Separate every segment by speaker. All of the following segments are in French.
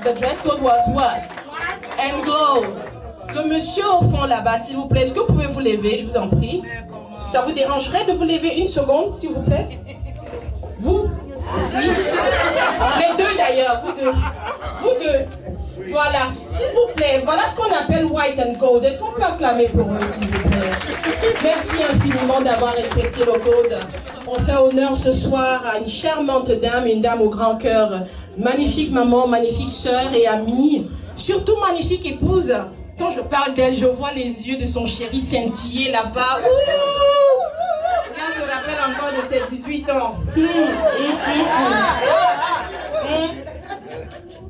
Speaker 1: The dress code was what? And glow. Le monsieur au fond là-bas, s'il vous plaît, est-ce que vous pouvez vous lever, je vous en prie? Ça vous dérangerait de vous lever une seconde, s'il vous plaît? Vous? Oui. Les deux d'ailleurs, vous deux. Vous deux. Voilà, s'il vous plaît, voilà ce qu'on appelle white and gold. Est-ce qu'on peut acclamer pour eux, s'il vous plaît? Merci infiniment d'avoir respecté le code. On fait honneur ce soir à une charmante dame, une dame au grand cœur. Magnifique maman, magnifique sœur et amie. Surtout magnifique épouse. Quand je parle d'elle, je vois les yeux de son chéri scintiller là-bas. Là, je me rappelle encore de ses 18 ans.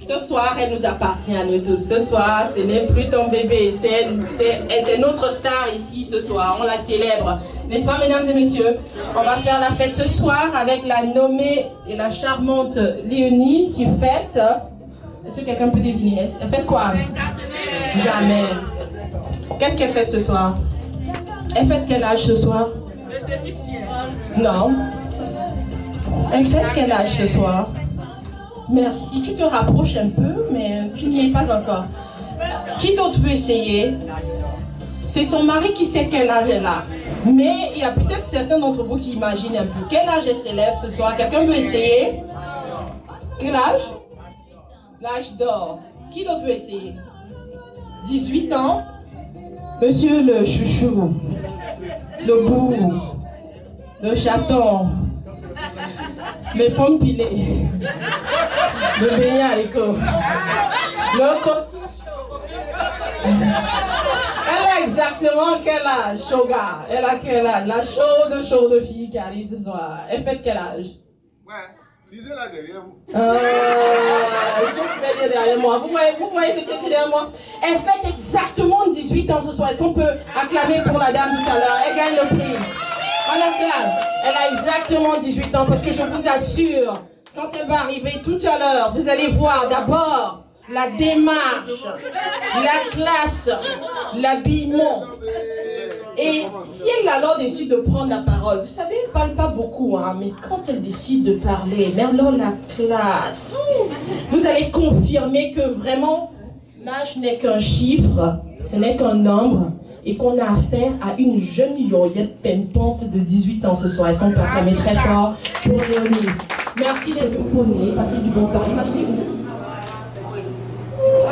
Speaker 1: Ce soir, elle nous appartient à nous tous. Ce soir, ce n'est plus ton bébé. C'est notre star ici ce soir. On la célèbre. N'est-ce pas, mesdames et messieurs? On va faire la fête ce soir avec la nommée et la charmante Léonie qui fête. Est-ce que quelqu'un peut deviner? Elle fête quoi? Jamais. Qu'est-ce qu'elle fête ce soir? Elle fête quel âge ce soir? Non. Elle fête quel âge ce soir? Merci, tu te rapproches un peu, mais tu n'y es pas encore. Qui d'autre veut essayer? C'est son mari qui sait quel âge elle a. Mais il y a peut-être certains d'entre vous qui imaginent un peu. Quel âge elle s'élève ce soir? Quelqu'un veut essayer? Quel âge? L'âge d'or. Qui d'autre veut essayer? 18 ans. Monsieur le chouchou, le bout, le chaton, les pommes pilées, le beignet à l'écho, le co... Elle a exactement quel âge, Shoga? Elle a quel âge? La chaude fille qui arrive ce soir. Elle fait quel âge?
Speaker 2: Ouais, lisez-la derrière vous.
Speaker 1: Est-ce que vous pouvez dire derrière moi? Vous voyez ce que c'est derrière moi? Elle fait exactement 18 ans ce soir. Est-ce qu'on peut acclamer pour la dame tout à l'heure? Elle gagne le prix. On acclame. Elle a exactement 18 ans parce que je vous assure, quand elle va arriver tout à l'heure, vous allez voir d'abord la démarche, la classe, l'habillement. Et si elle alors décide de prendre la parole, vous savez, elle ne parle pas beaucoup, hein, mais quand elle décide de parler, mais alors la classe, vous allez confirmer que vraiment, l'âge n'est qu'un chiffre, ce n'est qu'un nombre, et qu'on a affaire à une jeune yoyette pimpante de 18 ans ce soir. Est-ce qu'on peut acclamer très fort pour Léonie? Merci d'être venu, passez du bon temps. Imaginez-vous.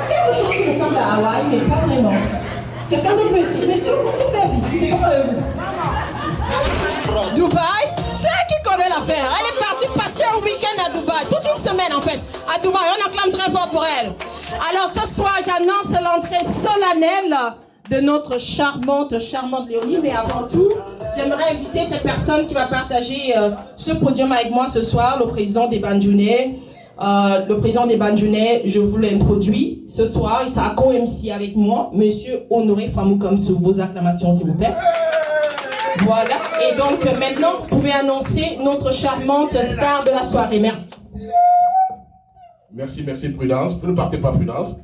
Speaker 1: Quelque chose qui ressemble à Hawaï, mais pas vraiment. Quelqu'un d'autre veut ici, mais si on peut faire visiter, Dubaï, c'est elle qui connaît l'affaire. Elle est partie passer un week-end à Dubaï, toute une semaine en fait. À Dubaï, on acclame très fort pour elle. Alors ce soir, j'annonce l'entrée solennelle de notre charmante Léonie. Mais avant tout, j'aimerais inviter cette personne qui va partager ce podium avec moi ce soir, le président des Banjounais. Le président des Banjounais, je vous l'introduis ce soir. Il sera co-MC avec moi, monsieur Honoré Famoukomsou. Vos acclamations, s'il vous plaît. Voilà. Et donc, maintenant, vous pouvez annoncer notre charmante star de la soirée. Merci.
Speaker 2: Merci, Prudence. Vous ne partez pas, Prudence.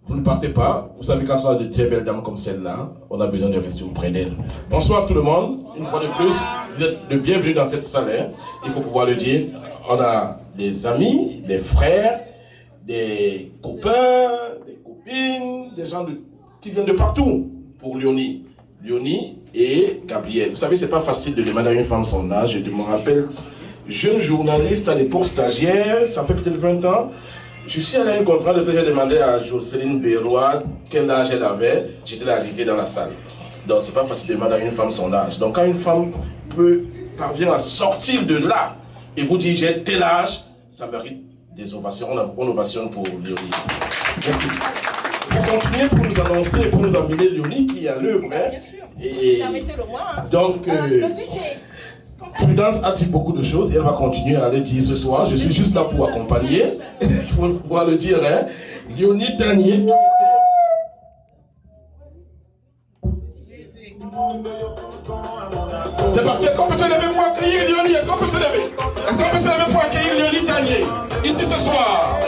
Speaker 2: Vous ne partez pas. Vous savez, quand on a de très belles dames comme celle-là, on a besoin de rester auprès d'elle. Bonsoir tout le monde. Une fois de plus, vous êtes le bienvenu dans cette salle. Hein. Il faut pouvoir le dire. On a des amis, des frères, des copains, des copines, des gens qui viennent de partout pour Léonie. Léonie et Gabriel. Vous savez, c'est pas facile de demander à une femme son âge. Je me rappelle, jeune journaliste à l'époque stagiaire, ça fait peut-être 20 ans. Je suis allé à une conférence de j'ai demandé à Jocelyne Bérois quel âge elle avait. J'étais là dans la salle. Donc c'est pas facile de demander à une femme son âge. Donc quand une femme parvient à sortir de là et vous dit j'ai tel âge, ça mérite des ovations. On ovationne pour Léonie. Merci. Pour continuer, pour nous annoncer, pour nous amener Léonie qui est à l'œuvre. Hein.
Speaker 1: Bien sûr.
Speaker 2: Et
Speaker 1: Hein.
Speaker 2: donc,
Speaker 1: le DJ.
Speaker 2: Prudence a dit beaucoup de choses et elle va continuer à les dire ce soir. Je suis juste là pour accompagner. Il faut pouvoir le dire. Hein. Léonie Tanier. C'est parti. Est-ce qu'on peut se lever pour accueillir Léonie? Est-ce qu'on peut se lever? Est-ce qu'on peut se lever pour accueillir Léonie Tanier? Ici ce soir.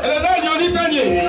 Speaker 2: Elle est là, Léonie Tanier.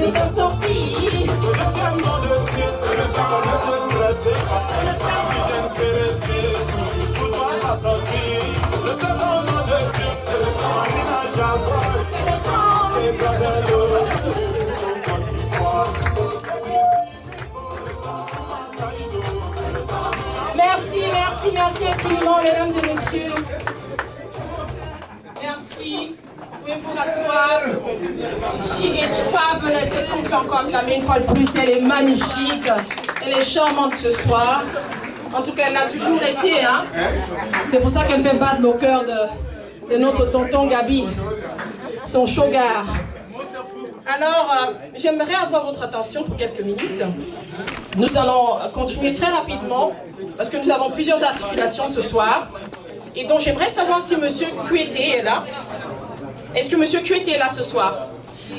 Speaker 1: nous en sortir.
Speaker 3: Le deuxième nom de Dieu, c'est le temps de te dresser. C'est le temps qui vient pénétrer, toujours pour toi la sortie. Le second nom de Dieu, c'est le temps inimaginable. C'est le temps, c'est le temps de l'eau.
Speaker 1: Merci, merci, merci infiniment, mesdames et messieurs. Merci. Pouvez-vous rasseoir? She is fabulous. Est-ce qu'on peut encore acclamer une fois de plus? Elle est magnifique. Elle est charmante ce soir. En tout cas, elle l'a toujours été. Hein? C'est pour ça qu'elle fait battre le cœur de notre tonton Gabi, son sugar. Alors, j'aimerais avoir votre attention pour quelques minutes. Nous allons continuer très rapidement parce que nous avons plusieurs articulations ce soir. Et donc, j'aimerais savoir si M. Kuete est là. Est-ce que M. Kuete est là ce soir?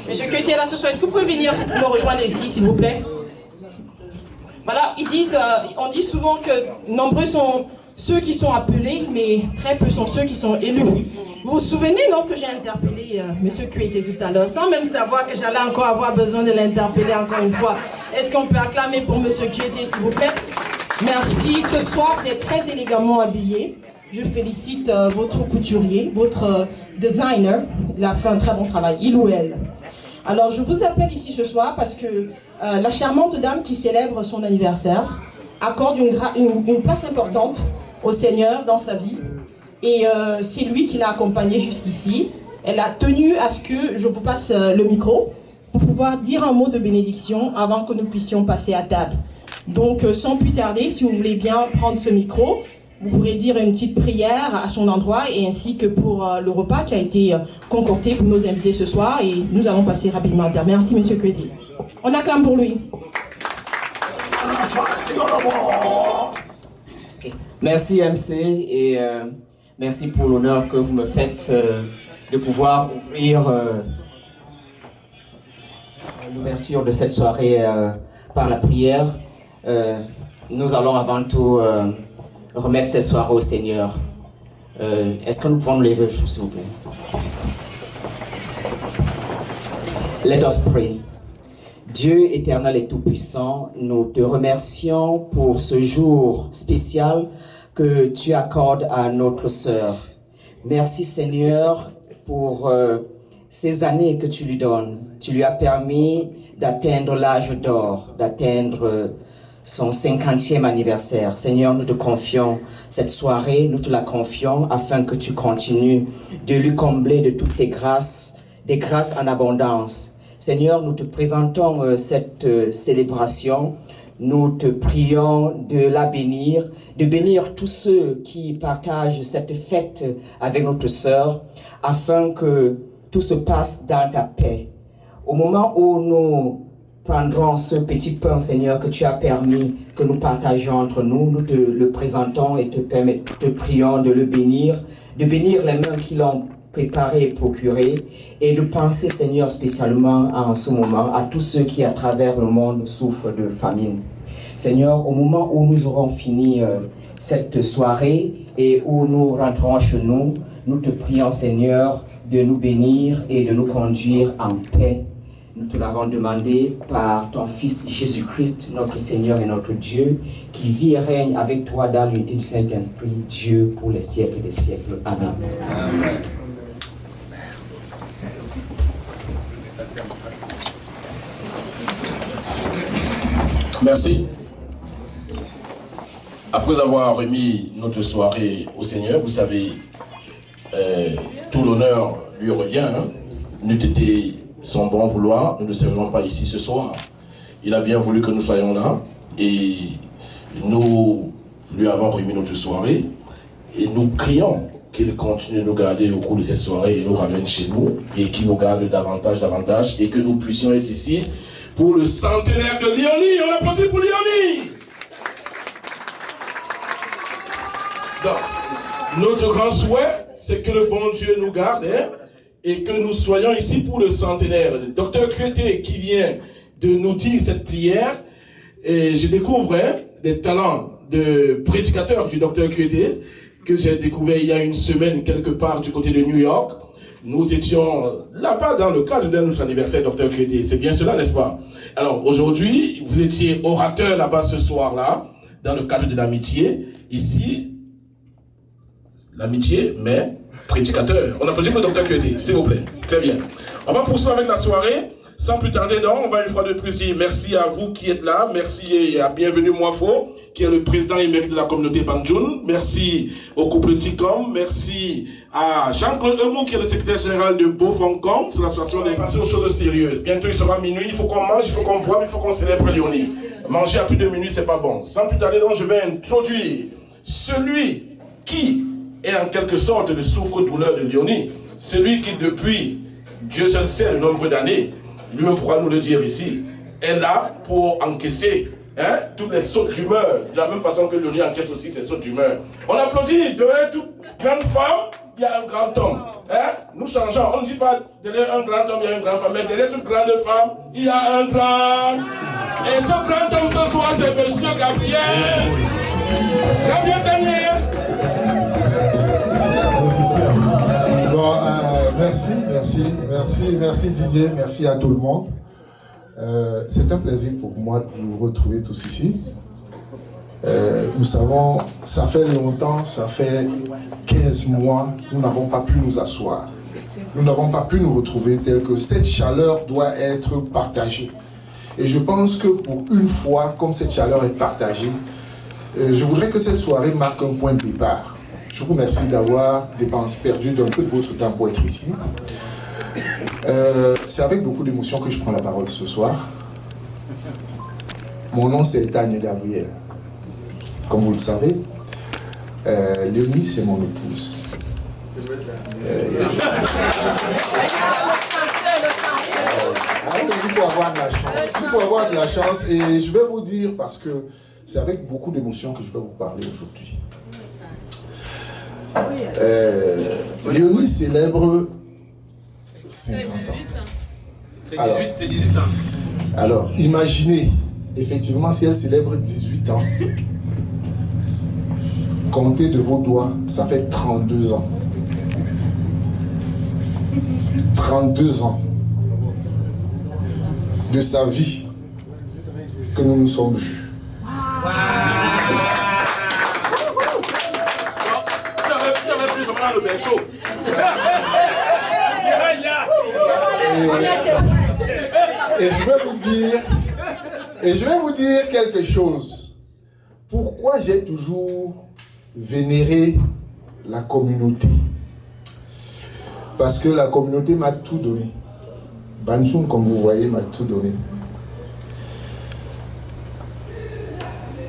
Speaker 1: M. Kuete est là ce soir. Est-ce que vous pouvez venir me rejoindre ici, s'il vous plaît? Voilà, on dit souvent que nombreux sont ceux qui sont appelés, mais très peu sont ceux qui sont élus. Vous vous souvenez, non, que j'ai interpellé M. Kuete tout à l'heure, sans même savoir que j'allais encore avoir besoin de l'interpeller encore une fois. Est-ce qu'on peut acclamer pour M. Kuete, s'il vous plaît? Merci. Ce soir, vous êtes très élégamment habillé. Je félicite votre couturier, votre designer. Il a fait un très bon travail, il ou elle. Alors, je vous appelle ici ce soir parce que la charmante dame qui célèbre son anniversaire accorde une place importante au Seigneur dans sa vie. Et c'est lui qui l'a accompagnée jusqu'ici. Elle a tenu à ce que je vous passe le micro pour pouvoir dire un mot de bénédiction avant que nous puissions passer à table. Donc, sans plus tarder, si vous voulez bien prendre ce micro, vous pourrez dire une petite prière à son endroit et ainsi que pour le repas qui a été concocté pour nos invités ce soir. Et nous allons passer rapidement à table. Merci, M. Kuete. On acclame pour lui.
Speaker 4: Okay. Merci MC et merci pour l'honneur que vous me faites de pouvoir ouvrir l'ouverture de cette soirée par la prière. Nous allons avant tout remettre cette soirée au Seigneur. Est-ce que nous pouvons nous lever, s'il vous plaît? Let us pray. Dieu éternel et tout-puissant, nous te remercions pour ce jour spécial que tu accordes à notre sœur. Merci Seigneur pour ces années que tu lui donnes. Tu lui as permis d'atteindre l'âge d'or, d'atteindre son 50e anniversaire. Seigneur, nous te confions cette soirée, nous te la confions afin que tu continues de lui combler de toutes tes grâces, des grâces en abondance. Seigneur, nous te présentons cette célébration. Nous te prions de la bénir, de bénir tous ceux qui partagent cette fête avec notre sœur, afin que tout se passe dans ta paix. Au moment où nous prendrons ce petit pain, Seigneur, que tu as permis que nous partagions entre nous, nous te le présentons et te prions de le bénir, de bénir les mains qui l'ont préparé et procuré, et de penser, Seigneur, spécialement en ce moment à tous ceux qui, à travers le monde, souffrent de famine. Seigneur, au moment où nous aurons fini cette soirée et où nous rentrons chez nous, nous te prions, Seigneur, de nous bénir et de nous conduire en paix. Nous te l'avons demandé par ton Fils Jésus-Christ, notre Seigneur et notre Dieu, qui vit et règne avec toi dans l'unité du Saint-Esprit, Dieu pour les siècles des siècles. Amen. Amen.
Speaker 2: Merci. Après avoir remis notre soirée au Seigneur, vous savez, tout l'honneur lui revient. Hein. N'eût été son bon vouloir, nous ne serions pas ici ce soir. Il a bien voulu que nous soyons là et nous lui avons remis notre soirée et nous prions qu'il continue de nous garder au cours de cette soirée et nous ramène chez nous et qu'il nous garde davantage et que nous puissions être ici pour le centenaire de Léonie. On applaudit pour Léonie. Donc, notre grand souhait, c'est que le bon Dieu nous garde et que nous soyons ici pour le centenaire. Le docteur Kuete qui vient de nous dire cette prière, et je découvre des talents de prédicateur du docteur Kuete que j'ai découvert il y a une semaine quelque part du côté de New York. nous étions là-bas dans le cadre de notre anniversaire, Dr Crédit. C'est bien cela, n'est-ce pas? Alors aujourd'hui, vous étiez orateur là-bas ce soir-là, dans le cadre de l'amitié. Ici, l'amitié, mais prédicateur. On applaudit pour le Dr Crédit, s'il vous plaît. Très bien. On va poursuivre avec la soirée. Sans plus tarder, donc, on va une fois de plus dire merci à vous qui êtes là. Merci et à bienvenue Moifo, qui est le président émérite de la communauté Banjoun. Merci au couple Ticom. Merci à Jean-Claude Emou, qui est le secrétaire général de Beaufoncom. C'est l'association des passions aux choses sérieuses. Bientôt, il sera minuit. Il faut qu'on mange, il faut qu'on boive, il faut qu'on célèbre Léonie. Manger à plus de minuit, c'est pas bon. Sans plus tarder, donc, je vais introduire celui qui est en quelque sorte le souffre-douleur de Léonie. Celui qui, depuis, Dieu seul sait le nombre d'années, lui-même pourra nous le dire ici, est là pour encaisser toutes les sautes d'humeur, de la même façon que Léonie encaisse aussi ses sautes d'humeur. On applaudit, derrière toute grande femme, il y a un grand homme. Nous changeons, on ne dit pas derrière un grand homme, il y a une grande femme, mais derrière toute grande femme, il y a un grand. Et ce grand homme ce soir, c'est Monsieur Gabriel. Gabriel Daniel.
Speaker 5: Bon, merci Didier, merci à tout le monde. C'est un plaisir pour moi de vous retrouver tous ici. Nous savons, ça fait longtemps, ça fait 15 mois, nous n'avons pas pu nous asseoir. Nous n'avons pas pu nous retrouver tel que cette chaleur doit être partagée. Et je pense que pour une fois, comme cette chaleur est partagée, je voudrais que cette soirée marque un point de départ. Je vous remercie d'avoir perdu d'un peu de votre temps pour être ici. C'est avec beaucoup d'émotion que je prends la parole ce soir. Mon nom c'est Tania Gabriel. Comme vous le savez, Léonie c'est mon épouse. Il faut avoir de la chance. Il faut avoir de la chance et je vais vous dire parce que c'est avec beaucoup d'émotion que je vais vous parler aujourd'hui. Léonie célèbre 50 ans.
Speaker 2: C'est 18 ans.
Speaker 5: Alors, imaginez, effectivement, si elle célèbre 18 ans, comptez de vos doigts, ça fait 32 ans. 32 ans de sa vie que nous nous sommes vus. Et je vais vous dire quelque chose. Pourquoi j'ai toujours vénéré la communauté? Parce que la communauté m'a tout donné. Banjoun, comme vous voyez, m'a tout donné.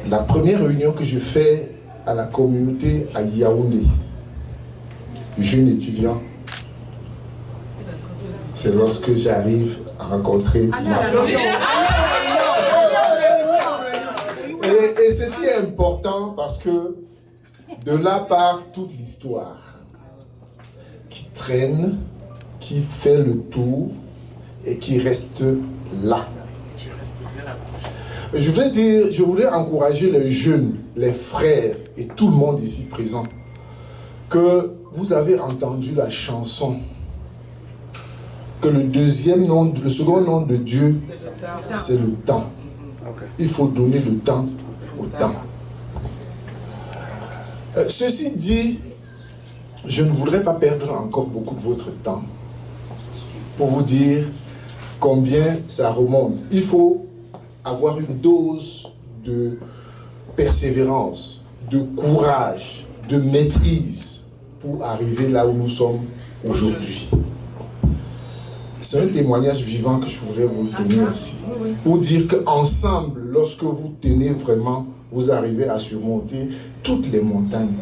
Speaker 5: La première réunion que je fais à la communauté à Yaoundé, jeune étudiant, c'est lorsque j'arrive à rencontrer ma femme. Et ceci est important parce que de là part toute l'histoire qui traîne, qui fait le tour et qui reste là. Je voudrais encourager les jeunes, les frères et tout le monde ici présent que vous avez entendu la chanson que le second nom de Dieu, c'est le temps. Il faut donner le temps au temps. Ceci dit, je ne voudrais pas perdre encore beaucoup de votre temps pour vous dire combien ça remonte. Il faut avoir une dose de persévérance, de courage, de maîtrise pour arriver là où nous sommes aujourd'hui. C'est un témoignage vivant que je voudrais vous donner ici. Pour dire qu'ensemble, lorsque vous tenez vraiment, vous arrivez à surmonter toutes les montagnes.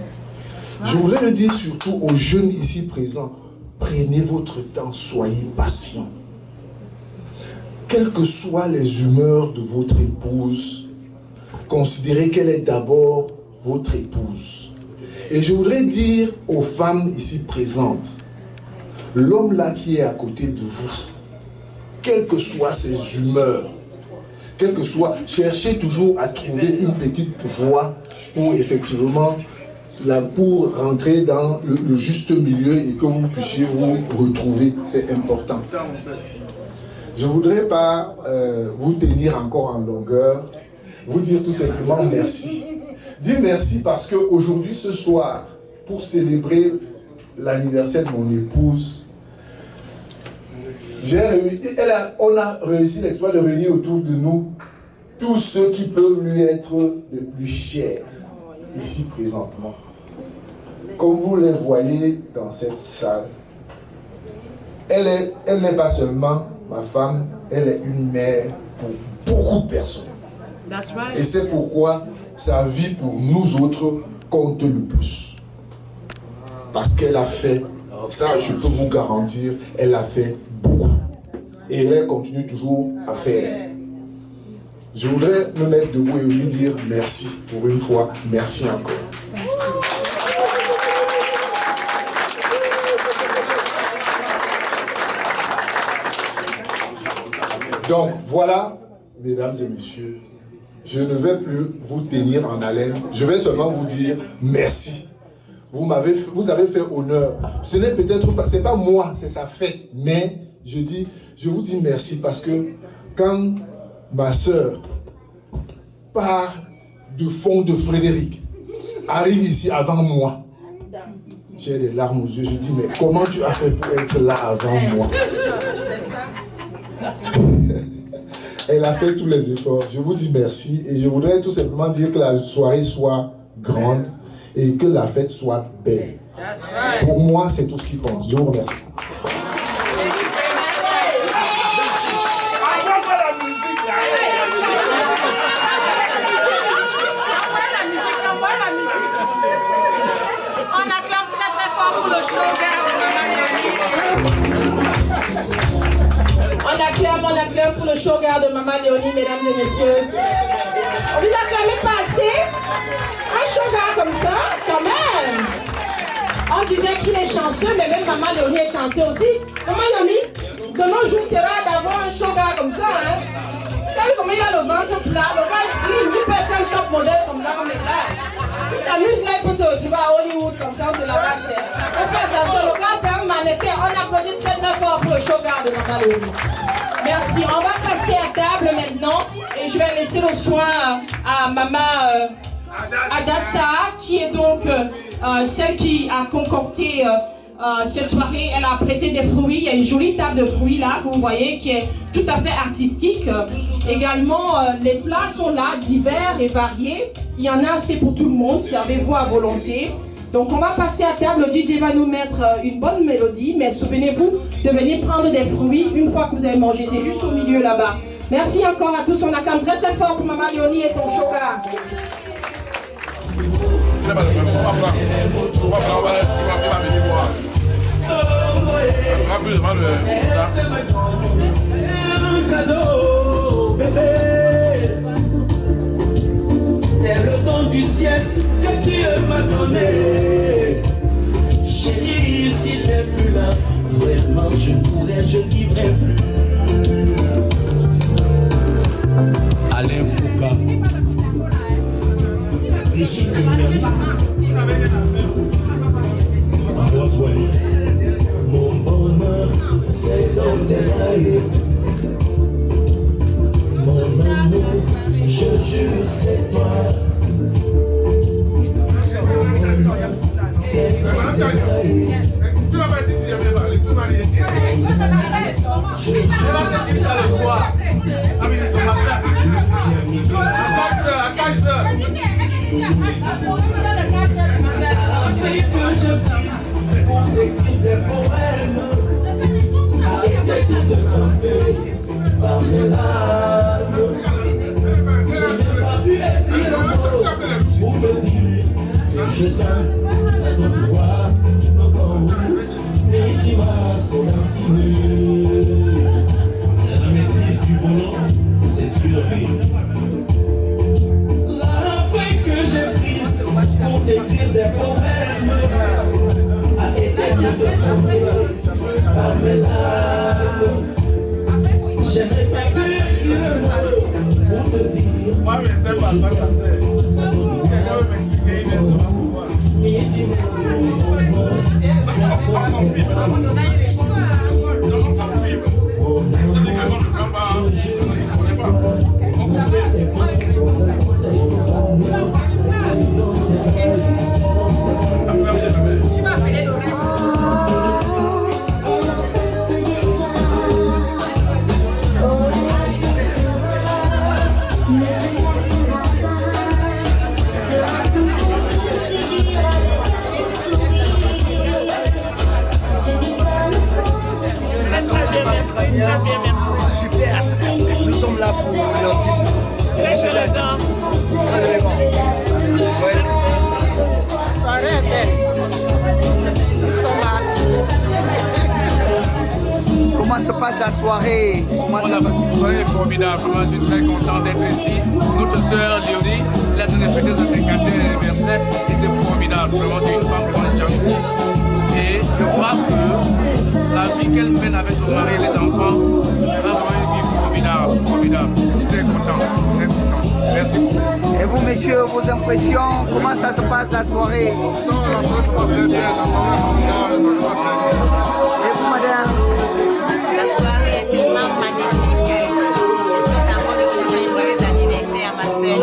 Speaker 5: Je voulais le dire surtout aux jeunes ici présents. Prenez votre temps, soyez patients. Quelles que soient les humeurs de votre épouse, considérez qu'elle est d'abord votre épouse. Et je voudrais dire aux femmes ici présentes, l'homme là qui est à côté de vous, quelles que soient ses humeurs, quelles que soient, cherchez toujours à trouver une petite voie pour effectivement pour rentrer dans le juste milieu et que vous puissiez vous retrouver. C'est important. Je ne voudrais pas vous tenir encore en longueur, vous dire tout simplement merci. Dire merci parce qu'aujourd'hui, ce soir, pour célébrer l'anniversaire de mon épouse, on a réussi l'exploit de réunir autour de nous tous ceux qui peuvent lui être le plus chers, ici présentement. Comme vous les voyez dans cette salle, elle n'est pas seulement ma femme, elle est une mère pour beaucoup de personnes.
Speaker 1: That's right.
Speaker 5: Et c'est pourquoi sa vie pour nous autres compte le plus. Parce qu'elle a fait, ça je peux vous garantir, elle a fait beaucoup. Et elle continue toujours à faire. Je voudrais me mettre debout et lui dire merci pour une fois, merci encore. Donc voilà, mesdames et messieurs, je ne vais plus vous tenir en haleine, je vais seulement vous dire merci. Vous avez fait honneur. Ce n'est peut-être pas, c'est pas moi, c'est sa fête, mais je vous dis merci parce que quand ma soeur part du fond de Frédéric, arrive ici avant moi, j'ai des larmes aux yeux, je dis mais comment tu as fait pour être là avant moi? Elle a fait tous les efforts. Je vous dis merci et je voudrais tout simplement dire que la soirée soit grande et que la fête soit belle. Pour moi, c'est tout ce qui compte. Je vous remercie.
Speaker 1: On acclame très très fort pour le showgirl de Maman Léonie. On acclame pour le showgirl de Maman Léonie, mesdames et messieurs. Vous acclamez pas assez? Un showgirl comme ça, quand même. On disait qu'il est chanceux, mais même Maman Léonie est chanceux aussi. Maman Léonie, de nos jours, c'est rare d'avoir un showgirl comme ça, hein. Tu as vu comment il a le ventre plat, le gars est slim, il peut être un top modèle comme ça, comme les gars. Tu t'amuses là, il peut se retrouver à Hollywood comme ça, on te la vache. On fait attention, le gars c'est un mannequin. On applaudit très très fort pour le showgirl de Maman Léonie. Merci. On va passer à table maintenant et je vais laisser le soin à Maman Adassa, qui est donc celle qui a concocté cette soirée. Elle a prêté des fruits. Il y a une jolie table de fruits là, que vous voyez, qui est tout à fait artistique. Également, les plats sont là, divers et variés. Il y en a assez pour tout le monde. Servez-vous à volonté. Donc on va passer à table, le DJ va nous mettre une bonne mélodie, mais souvenez-vous de venir prendre des fruits une fois que vous avez mangé, c'est juste au milieu là-bas. Merci encore à tous, on acclame très très fort pour Maman Léonie et son chocolat.
Speaker 6: C'est le don du ciel que Dieu m'a donné. Chérie, si t'es plus là, vraiment je ne vivrai plus. Alain Foucault, Brigitte Mignoni, François, mon bonheur, c'est dans tes mailles. Mon amour, je jure, c'est toi. C'est toi. Tu m'as pas dit si j'avais parlé, tu m'as rien dit. Je vais dire ça le soir. Ah, mais c'est ton matin. À 4 heures. Que je puisse pour t'écrire des poèmes. Arrêtez de te chanter par mes larmes. Je n'ai pas pu être pour te dire que je t'aime à ton droit, encore mais dis-moi son intime. La maîtrise du volant, c'est une vie. La feuille que j'ai prise pour t'écrire des poèmes a été de te chanter par mes larmes. J'aimerais savoir qui le mot pour te dire. Moi, je ne sais pas, ça c'est. Si quelqu'un veut m'expliquer, il est sur ma pouvoir. Mais
Speaker 7: Super. Nous sommes là pour Léontine. Très élégant. Très élégant.
Speaker 1: La soirée est belle. Ils sont là.
Speaker 7: Comment se passe la soirée?
Speaker 8: La soirée est formidable. Vraiment, je suis très content d'être ici. Notre sœur Léonie, elle a donné fêter son 50e anniversaire et c'est formidable. Vraiment, c'est une femme vraiment gentille. Et je crois que la vie qu'elle mène avec son mari et les enfants sera vraiment une vie formidable. Formidable. Je suis très content. Très content. Merci beaucoup.
Speaker 7: Et vous, messieurs, vos impressions? Comment ça se passe la soirée?
Speaker 8: Non, la soirée se passe très bien. La soirée est formidable. Ça se passe très bien.
Speaker 7: Et vous, madame?
Speaker 9: La soirée est tellement magnifique. Je souhaite encore de passer un joyeux anniversaire à ma soeur.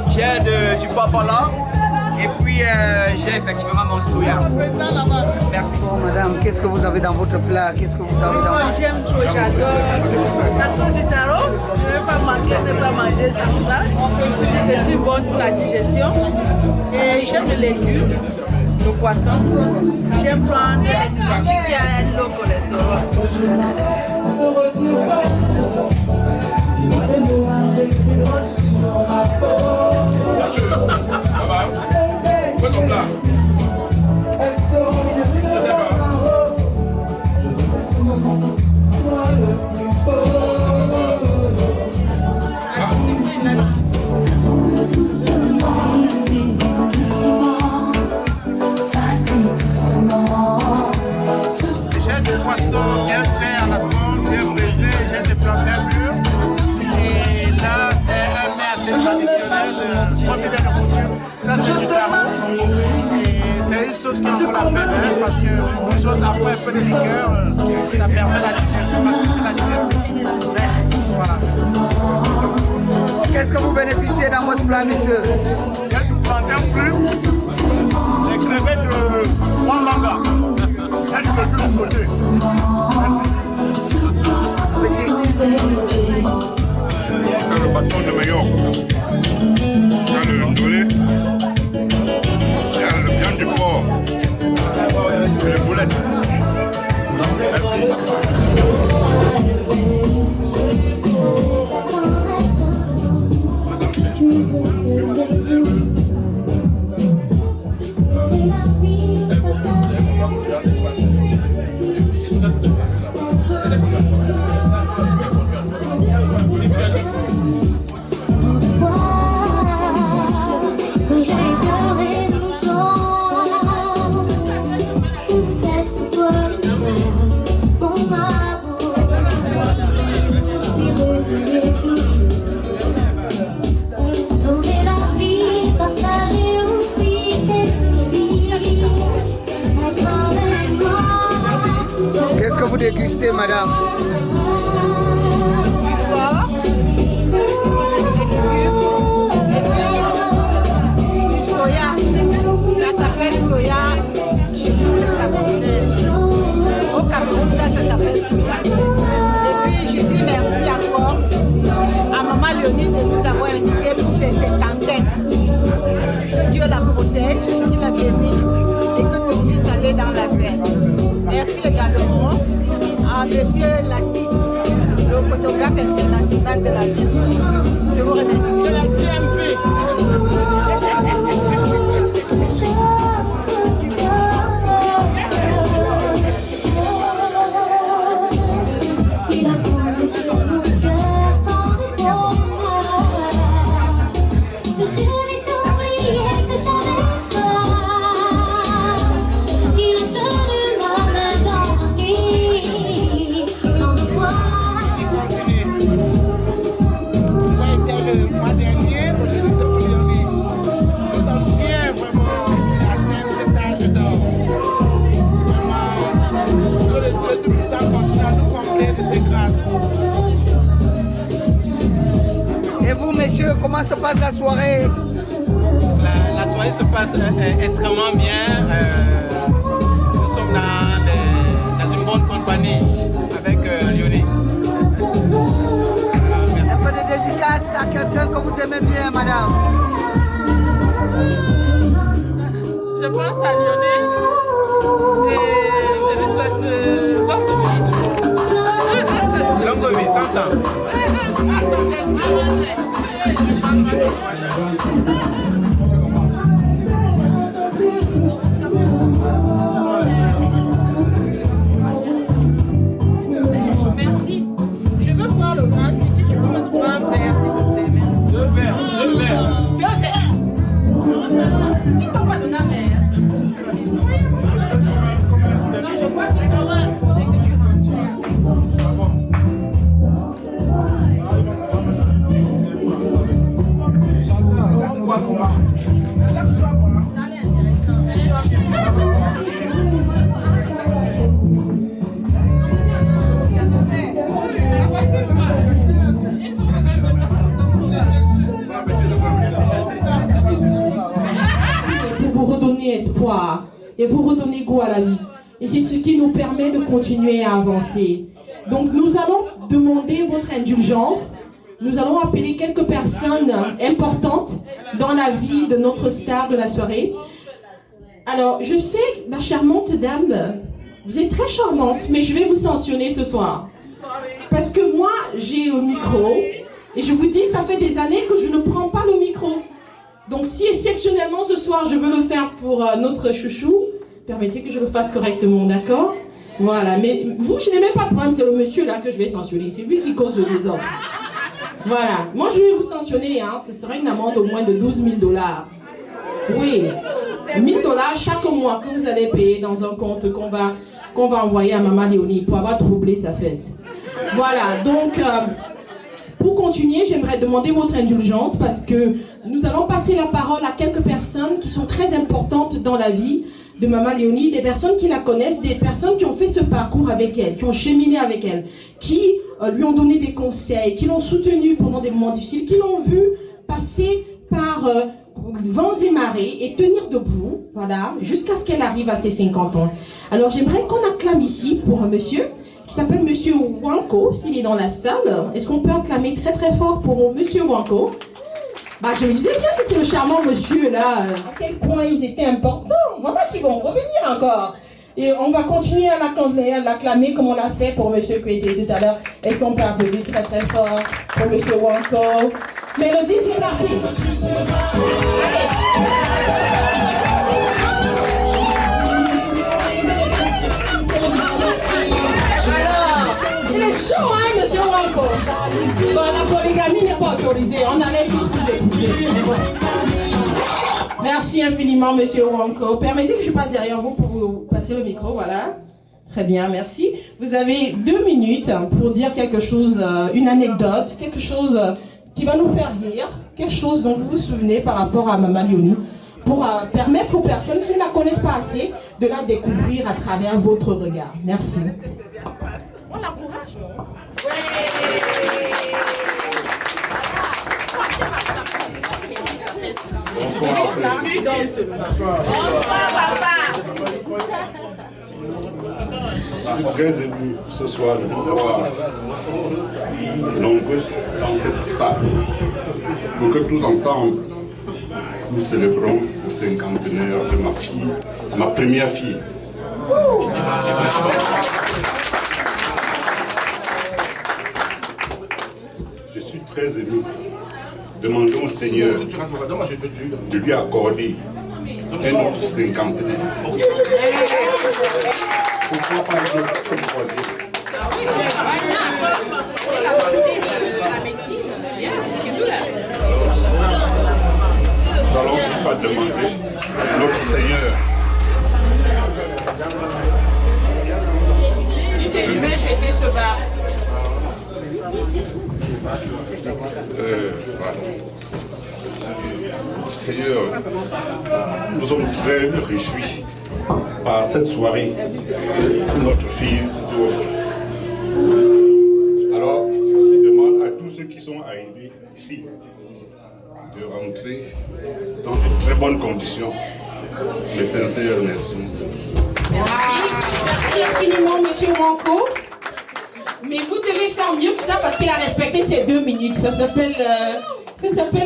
Speaker 7: J'ai du papala et puis j'ai effectivement mon soya. Merci beaucoup, madame. Qu'est-ce que vous avez dans votre plat? Qu'est-ce que vous avez dans
Speaker 10: Moi,
Speaker 7: votre...
Speaker 10: j'aime trop, j'adore la sauce gitaro. Je ne vais pas manquer, ne pas manger sans ça. C'est une bonne pour la digestion. Et j'aime les légumes, le poisson. J'aime prendre les nourritures qui a un low cholestérol.
Speaker 2: Ça va? Fais ton plat. Je sais pas.
Speaker 3: J'ai des poissons bien faits à la sonde, bien braisés, j'ai des plantains mûrs. Et là, c'est un mets assez traditionnel, 3 millions de coutume. Ça, c'est du tarot. Et c'est une sauce qui en vaut la peine, hein, parce que les autres, après un peu de liqueur, ça permet la digestion, faciliter la digestion. Voilà.
Speaker 7: Qu'est-ce que vous bénéficiez dans votre plat, monsieur?
Speaker 3: J'ai du plantain cru, des crevettes de Wamanga. Là, je peux plus sauter.
Speaker 7: Appétit.
Speaker 3: Dans le bâton de Majorque, dans le ndolé, il y a le viande du porc et les boulettes. Merci.
Speaker 7: Qu'est-ce que vous dégustez, madame?
Speaker 10: Du soya. Ça s'appelle soya. Au Cameroun, ça s'appelle soya. Et puis, je dis merci encore à maman Léonie de nous avoir invités pour ces 50 ans. Que Dieu la protège, qu'il la bénisse et que tout puisse aller dans la paix. Merci également à mes Monsieur Lati, le photographe international de la ville. Je vous remercie. De la TMV.
Speaker 7: Et vous, messieurs, comment se passe la soirée?
Speaker 11: La soirée se passe extrêmement bien. Nous sommes dans une bonne compagnie avec Léonie.
Speaker 7: Un peu de dédicace à quelqu'un que vous aimez bien, madame.
Speaker 10: Je pense à Léonie et je lui souhaite longue vie.
Speaker 11: Longue vie, 100 ans.
Speaker 1: Merci. Je veux boire le vin. Si tu peux me trouver un verre, s'il te plaît. Merci. Deux verres. Il t'a pas donné un verre. Non, je crois qu'ils sont là. Pour vous redonner espoir et vous redonner goût à la vie. Et c'est ce qui nous permet de continuer à avancer. Donc nous allons demander votre indulgence. Nous allons appeler quelques personnes importantes dans la vie de notre star de la soirée. Alors, je sais, ma charmante dame, vous êtes très charmante, mais je vais vous sanctionner ce soir. Parce que moi, j'ai le micro, et je vous dis, ça fait des années que je ne prends pas le micro. Donc si exceptionnellement ce soir, je veux le faire pour notre chouchou, permettez que je le fasse correctement, d'accord? Voilà, mais vous, je n'ai même pas de problème, c'est le monsieur là que je vais sanctionner. C'est lui qui cause le désordre. Voilà, moi je vais vous sanctionner, hein. Ce sera une amende au moins de 12 000 $. Oui, 1 000 $ chaque mois que vous allez payer dans un compte qu'on va envoyer à Maman Léonie pour avoir troublé sa fête. Voilà, donc pour continuer, j'aimerais demander votre indulgence parce que nous allons passer la parole à quelques personnes qui sont très importantes dans la vie de Maman Léonie, des personnes qui la connaissent, des personnes qui ont fait ce parcours avec elle, qui ont cheminé avec elle, qui lui ont donné des conseils, qui l'ont soutenue pendant des moments difficiles, qui l'ont vu passer par vents et marées et tenir debout, voilà, jusqu'à ce qu'elle arrive à ses 50 ans. Alors j'aimerais qu'on acclame ici pour un monsieur qui s'appelle Monsieur Wanko, s'il est dans la salle. Est-ce qu'on peut acclamer très très fort pour Monsieur Wanko? Bah, je me disais bien que c'est le charmant monsieur là, à quel point ils étaient importants. Voilà qu'ils vont revenir encore. Et on va continuer à l'acclamer comme on l'a fait pour monsieur qui était tout à l'heure. Est-ce qu'on peut applaudir très très fort pour Monsieur Wanko? Mélodie, c'est parti. Il est chaud, hein, Monsieur Wanko? Bon, la polygamie n'est pas autorisée. On allait tous vous épouser. Merci infiniment, Monsieur Wanko. Permettez que je passe derrière vous pour vous passer le micro, voilà. Très bien, merci. Vous avez 2 minutes pour dire quelque chose, une anecdote, quelque chose qui va nous faire rire, quelque chose dont vous vous souvenez par rapport à Maman Léonie, pour permettre aux personnes qui ne la connaissent pas assez de la découvrir à travers votre regard. Merci. On l'encourage, non?
Speaker 12: Bonsoir. Bonsoir, papa. Je suis très ému ce soir de vous voir nombreux dans cette salle pour que tous ensemble nous célébrons le 50e de ma fille, ma première fille. très émus. Demandons au Seigneur de lui accorder un autre cinquantenaire. Pourquoi pas un troisième? Nous allons pas demander à notre Seigneur.
Speaker 1: Je vais jeter ce bar.
Speaker 12: Seigneur, nous sommes très réjouis par cette soirée que notre fille nous offre. Alors, je demande à tous ceux qui sont arrivés ici de rentrer dans de très bonnes conditions. Mes sincères remerciements.
Speaker 1: Merci infiniment, monsieur Wanko. Mais vous devez faire mieux que ça parce qu'il a respecté ses 2 minutes. Ça s'appelle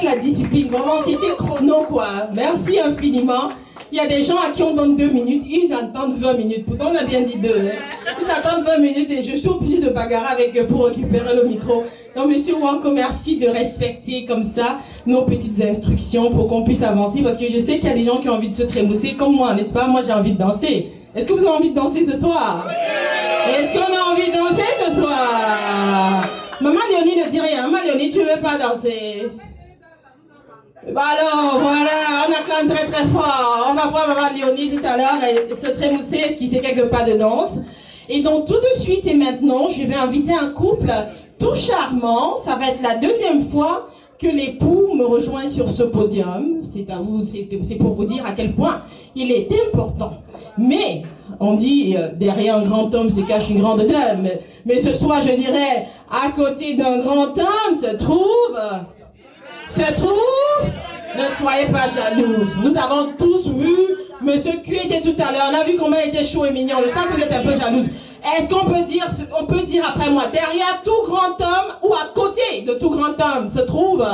Speaker 1: la discipline. Vraiment, c'était chrono, quoi. Merci infiniment. Il y a des gens à qui on donne 2 minutes, ils entendent 20 minutes. Pourtant, on a bien dit 2. Hein. Ils attendent 20 minutes et je suis obligée de bagarrer avec eux pour récupérer le micro. Donc, monsieur Wanko, merci de respecter comme ça nos petites instructions pour qu'on puisse avancer. Parce que je sais qu'il y a des gens qui ont envie de se trémousser comme moi, n'est-ce pas? Moi, j'ai envie de danser. Est-ce que vous avez envie de danser ce soir? Est-ce qu'on a envie de danser ce soir? Maman Léonie ne dit rien. Maman Léonie, tu ne veux pas danser? Bah alors, voilà, on acclame très très fort. On va voir Maman Léonie tout à l'heure se trémousser, esquisser quelques pas de danse. Et donc tout de suite et maintenant, je vais inviter un couple tout charmant. Ça va être la 2e fois que l'époux me rejoint sur ce podium. C'est à vous, c'est pour vous dire à quel point il est important. Mais, on dit, derrière un grand homme se cache une grande dame. Mais ce soir, je dirais, à côté d'un grand homme se trouve... Ne soyez pas jalouses. Nous avons tous vu Monsieur Kuete tout à l'heure. On a vu comment il était chaud et mignon. Je sens que vous êtes un peu jalouses. Est-ce qu'on peut dire après moi, derrière tout grand homme ou à côté de tout grand homme se trouve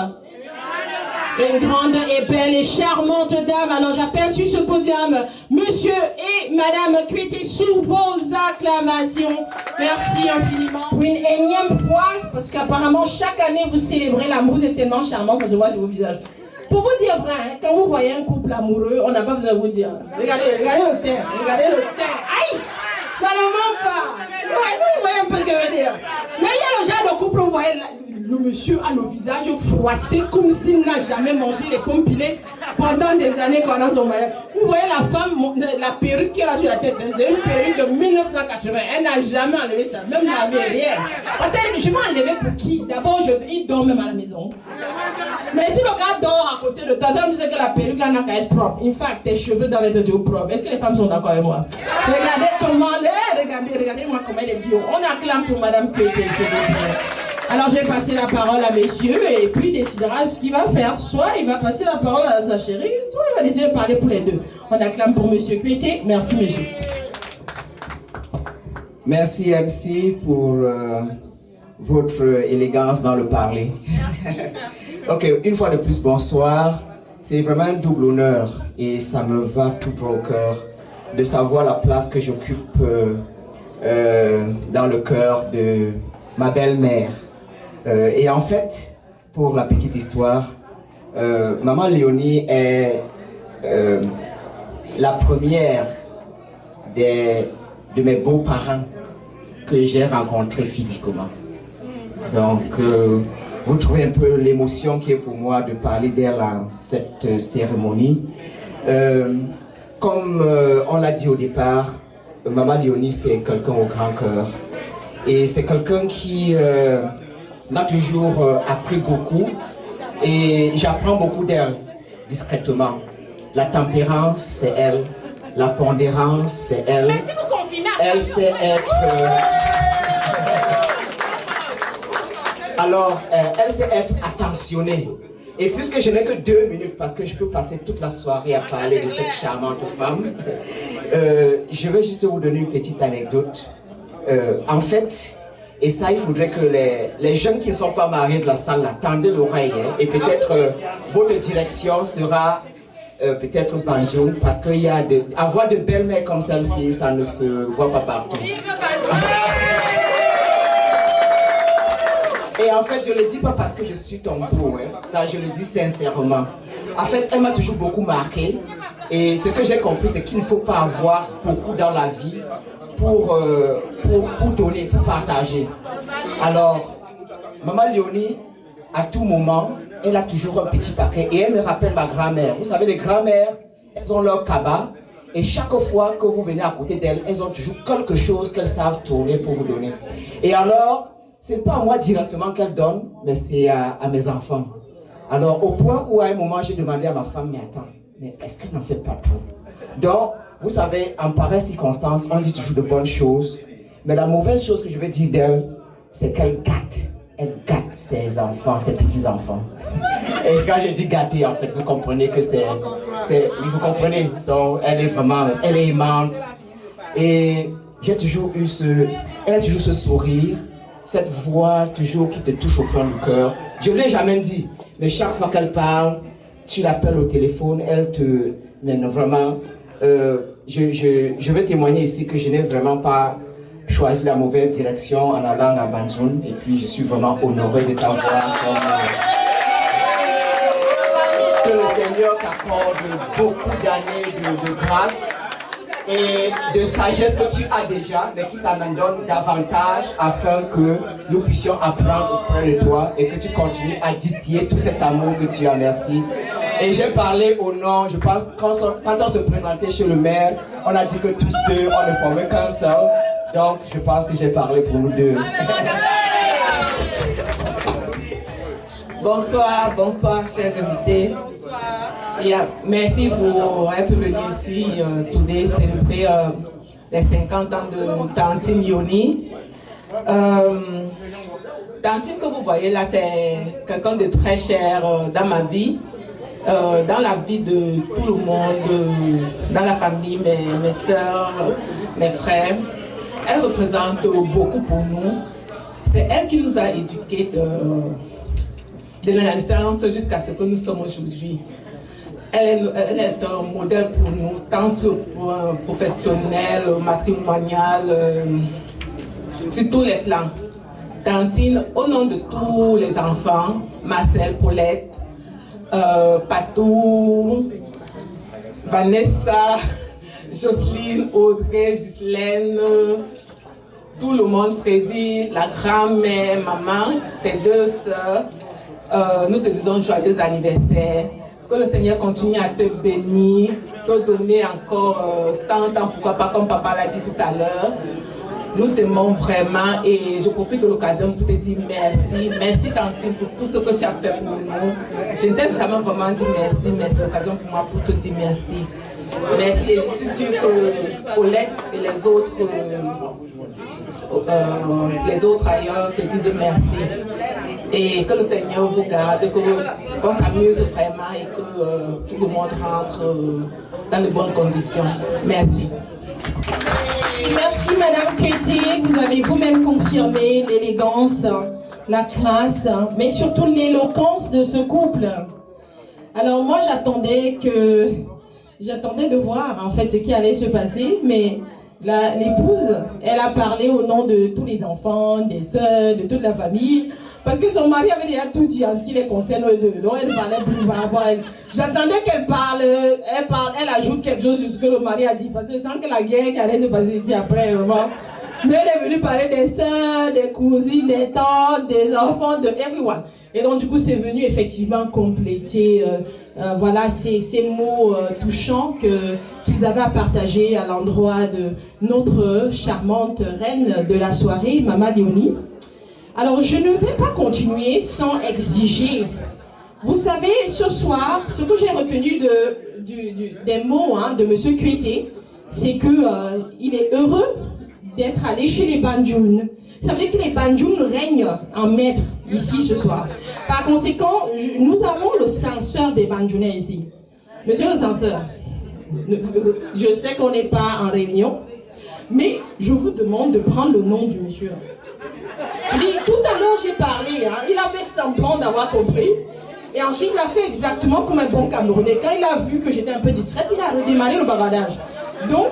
Speaker 1: une grande et belle et charmante dame. Alors j'appelle sur ce podium Monsieur et Madame Kuete sous vos acclamations. Merci infiniment. Une énième fois, parce qu'apparemment chaque année vous célébrez l'amour, vous êtes tellement charmant, ça se voit sur vos visages. Pour vous dire vrai, hein, quand vous voyez un couple amoureux, on n'a pas besoin de vous dire. Regardez le teint, regardez le teint. Aïe, ça ne manque pas. Vous voyez un peu ce que je veux dire. Mais il y a le genre de couple, vous voyez, le monsieur a le visage froissé comme s'il n'a jamais mangé les pommes pilées pendant des années pendant son mariage. Vous voyez la femme, la perruque qu'elle a sur la tête, c'est une perruque de 1980. Elle n'a jamais enlevé ça, même la rien. Parce que je vais enlever pour qui? D'abord, il dort même à la maison. Mais si le gars dort à côté de toi, tu sais que la perruque là n'a qu'à être propre. In fact, tes cheveux doivent être toujours propres. Est-ce que les femmes sont d'accord avec moi? Regardez comment, regardez-moi comment elle est bio. On acclame pour Madame Kuete, s'il vous plaît. Alors je vais passer la parole à messieurs et puis il décidera ce qu'il va faire. Soit il va passer la parole à sa chérie, soit il va décider de parler pour les deux. On acclame pour Monsieur Kuete. Merci monsieur.
Speaker 4: Merci MC pour votre élégance dans le parler. Ok, une fois de plus, bonsoir. C'est vraiment un double honneur et ça me va tout droit au cœur de savoir la place que j'occupe dans le cœur de ma belle-mère. Et en fait, pour la petite histoire, Maman Léonie est la première de mes beaux-parents que j'ai rencontrés physiquement. Donc, vous trouvez un peu l'émotion qui est pour moi de parler d'elle à cette cérémonie. Comme on l'a dit au départ, Maman Léonie, c'est quelqu'un au grand cœur. Et c'est quelqu'un qui m'a toujours appris beaucoup. Et j'apprends beaucoup d'elle, discrètement. La tempérance, c'est elle. La pondérance, c'est elle.
Speaker 1: Merci pour confiner.
Speaker 4: Elle sait être... Alors, elle sait être attentionnée. Et puisque je n'ai que 2 minutes, parce que je peux passer toute la soirée à parler de cette charmante femme, je vais juste vous donner une petite anecdote. En fait, et ça, il faudrait que les jeunes qui ne sont pas mariés de la salle là, tendez l'oreille. Hein, et peut-être votre direction sera peut-être Banjo, parce qu'il y a avoir de belles mères comme celle-ci, ça ne se voit pas partout. Et en fait, je ne le dis pas parce que je suis ton beau, hein. Ça, je le dis sincèrement. En fait, elle m'a toujours beaucoup marqué. Et ce que j'ai compris, c'est qu'il ne faut pas avoir beaucoup dans la vie pour donner, pour partager. Alors, Maman Léonie, à tout moment, elle a toujours un petit paquet. Et elle me rappelle ma grand-mère. Vous savez, les grand-mères, elles ont leur cabas. Et chaque fois que vous venez à côté d'elles, elles ont toujours quelque chose qu'elles savent tourner pour vous donner. Et alors, c'est pas à moi directement qu'elles donnent, mais c'est à mes enfants. Alors, au point où à un moment, j'ai demandé à ma femme, mais attends, mais est-ce qu'elle n'en fait pas trop? Donc, vous savez, en pareille circonstance, on dit toujours de bonnes choses. Mais la mauvaise chose que je vais dire d'elle, c'est qu'elle gâte. Elle gâte ses enfants, ses petits-enfants. Et quand je dis gâter, en fait, vous comprenez que vous comprenez, elle est vraiment, elle est aimante. Et j'ai toujours eu elle a toujours ce sourire, cette voix toujours qui te touche au fond du cœur. Je ne l'ai jamais dit, mais chaque fois qu'elle parle, tu l'appelles au téléphone, elle te... Mais non, vraiment, je vais témoigner ici que je n'ai vraiment pas choisi la mauvaise direction en allant à Banjul. Et puis, je suis vraiment honoré de t'avoir comme... Que le Seigneur t'accorde beaucoup d'années de grâce et de sagesse que tu as déjà, mais qui t'en donne davantage afin que nous puissions apprendre auprès de toi et que tu continues à distiller tout cet amour que tu as. Merci. Et j'ai parlé au nom, je pense, quand on se présentait chez le maire, on a dit que tous deux, on ne formait qu'un seul. Donc, je pense que j'ai parlé pour nous deux.
Speaker 1: Bonsoir, bonsoir, chers invités. Merci pour être venus ici, today, célébrer les 50 ans de Tantine Yoni. Tantine que vous voyez là, c'est quelqu'un de très cher dans ma vie, dans la vie de tout le monde, dans la famille, mes soeurs, mes frères. Elle représente beaucoup pour nous. C'est elle qui nous a éduqués de la naissance jusqu'à ce que nous sommes aujourd'hui. Elle est un modèle pour nous, tant sur le plan professionnel, matrimonial, sur tous les plans. Tantine, au nom de tous les enfants, Marcel, Paulette, Patou, Vanessa, Jocelyne, Audrey, Ghislaine, tout le monde, Freddy, la grand-mère, maman, tes deux sœurs, nous te disons joyeux anniversaire. Que le Seigneur continue à te bénir, te donner encore 100 ans, pourquoi pas, comme papa l'a dit tout à l'heure. Nous t'aimons vraiment et je profite de l'occasion pour te dire merci. Merci Tantine pour tout ce que tu as fait pour nous. Je ne t'ai jamais vraiment dit merci, mais c'est l'occasion pour moi pour te dire merci. Merci et je suis sûre que Paulette et les autres ailleurs te disent merci. Et que le Seigneur vous garde, qu'on s'amuse vraiment et que tout le monde rentre dans de bonnes conditions. Merci.
Speaker 13: Merci Madame Katie, vous avez vous-même confirmé l'élégance, la classe, mais surtout l'éloquence de ce couple. Alors moi j'attendais de voir en fait ce qui allait se passer, mais l'épouse, elle a parlé au nom de tous les enfants, des sœurs, de toute la famille, parce que son mari avait déjà tout dit en ce qui les concerne eux deux, donc elle parlait plus par rapport à elle. J'attendais qu'elle parle, elle ajoute quelque chose sur ce que le mari a dit, parce que sans que la guerre qui allait se passer ici après, vraiment. Mais elle est venue parler des sœurs, des cousines, des tantes, des enfants, de everyone. Et donc du coup c'est venu effectivement compléter voilà ces mots touchants qu'ils avaient à partager à l'endroit de notre charmante reine de la soirée, Maman Léonie. Alors je ne vais pas continuer sans exiger. Vous savez, ce soir, ce que j'ai retenu des mots de M. Kuete, c'est qu'il est heureux d'être allé chez les Banjoun. Ça veut dire que les Banjoun règnent en maître ici ce soir. Par conséquent, nous avons le censeur des Banjounais ici. Monsieur le censeur, je sais qu'on n'est pas en réunion, mais je vous demande de prendre le nom du monsieur. Tout à l'heure j'ai parlé, il a fait semblant d'avoir compris. Et ensuite il a fait exactement comme un bon Camerounais. Quand il a vu que j'étais un peu distraite, il a redémarré le bavardage. Donc,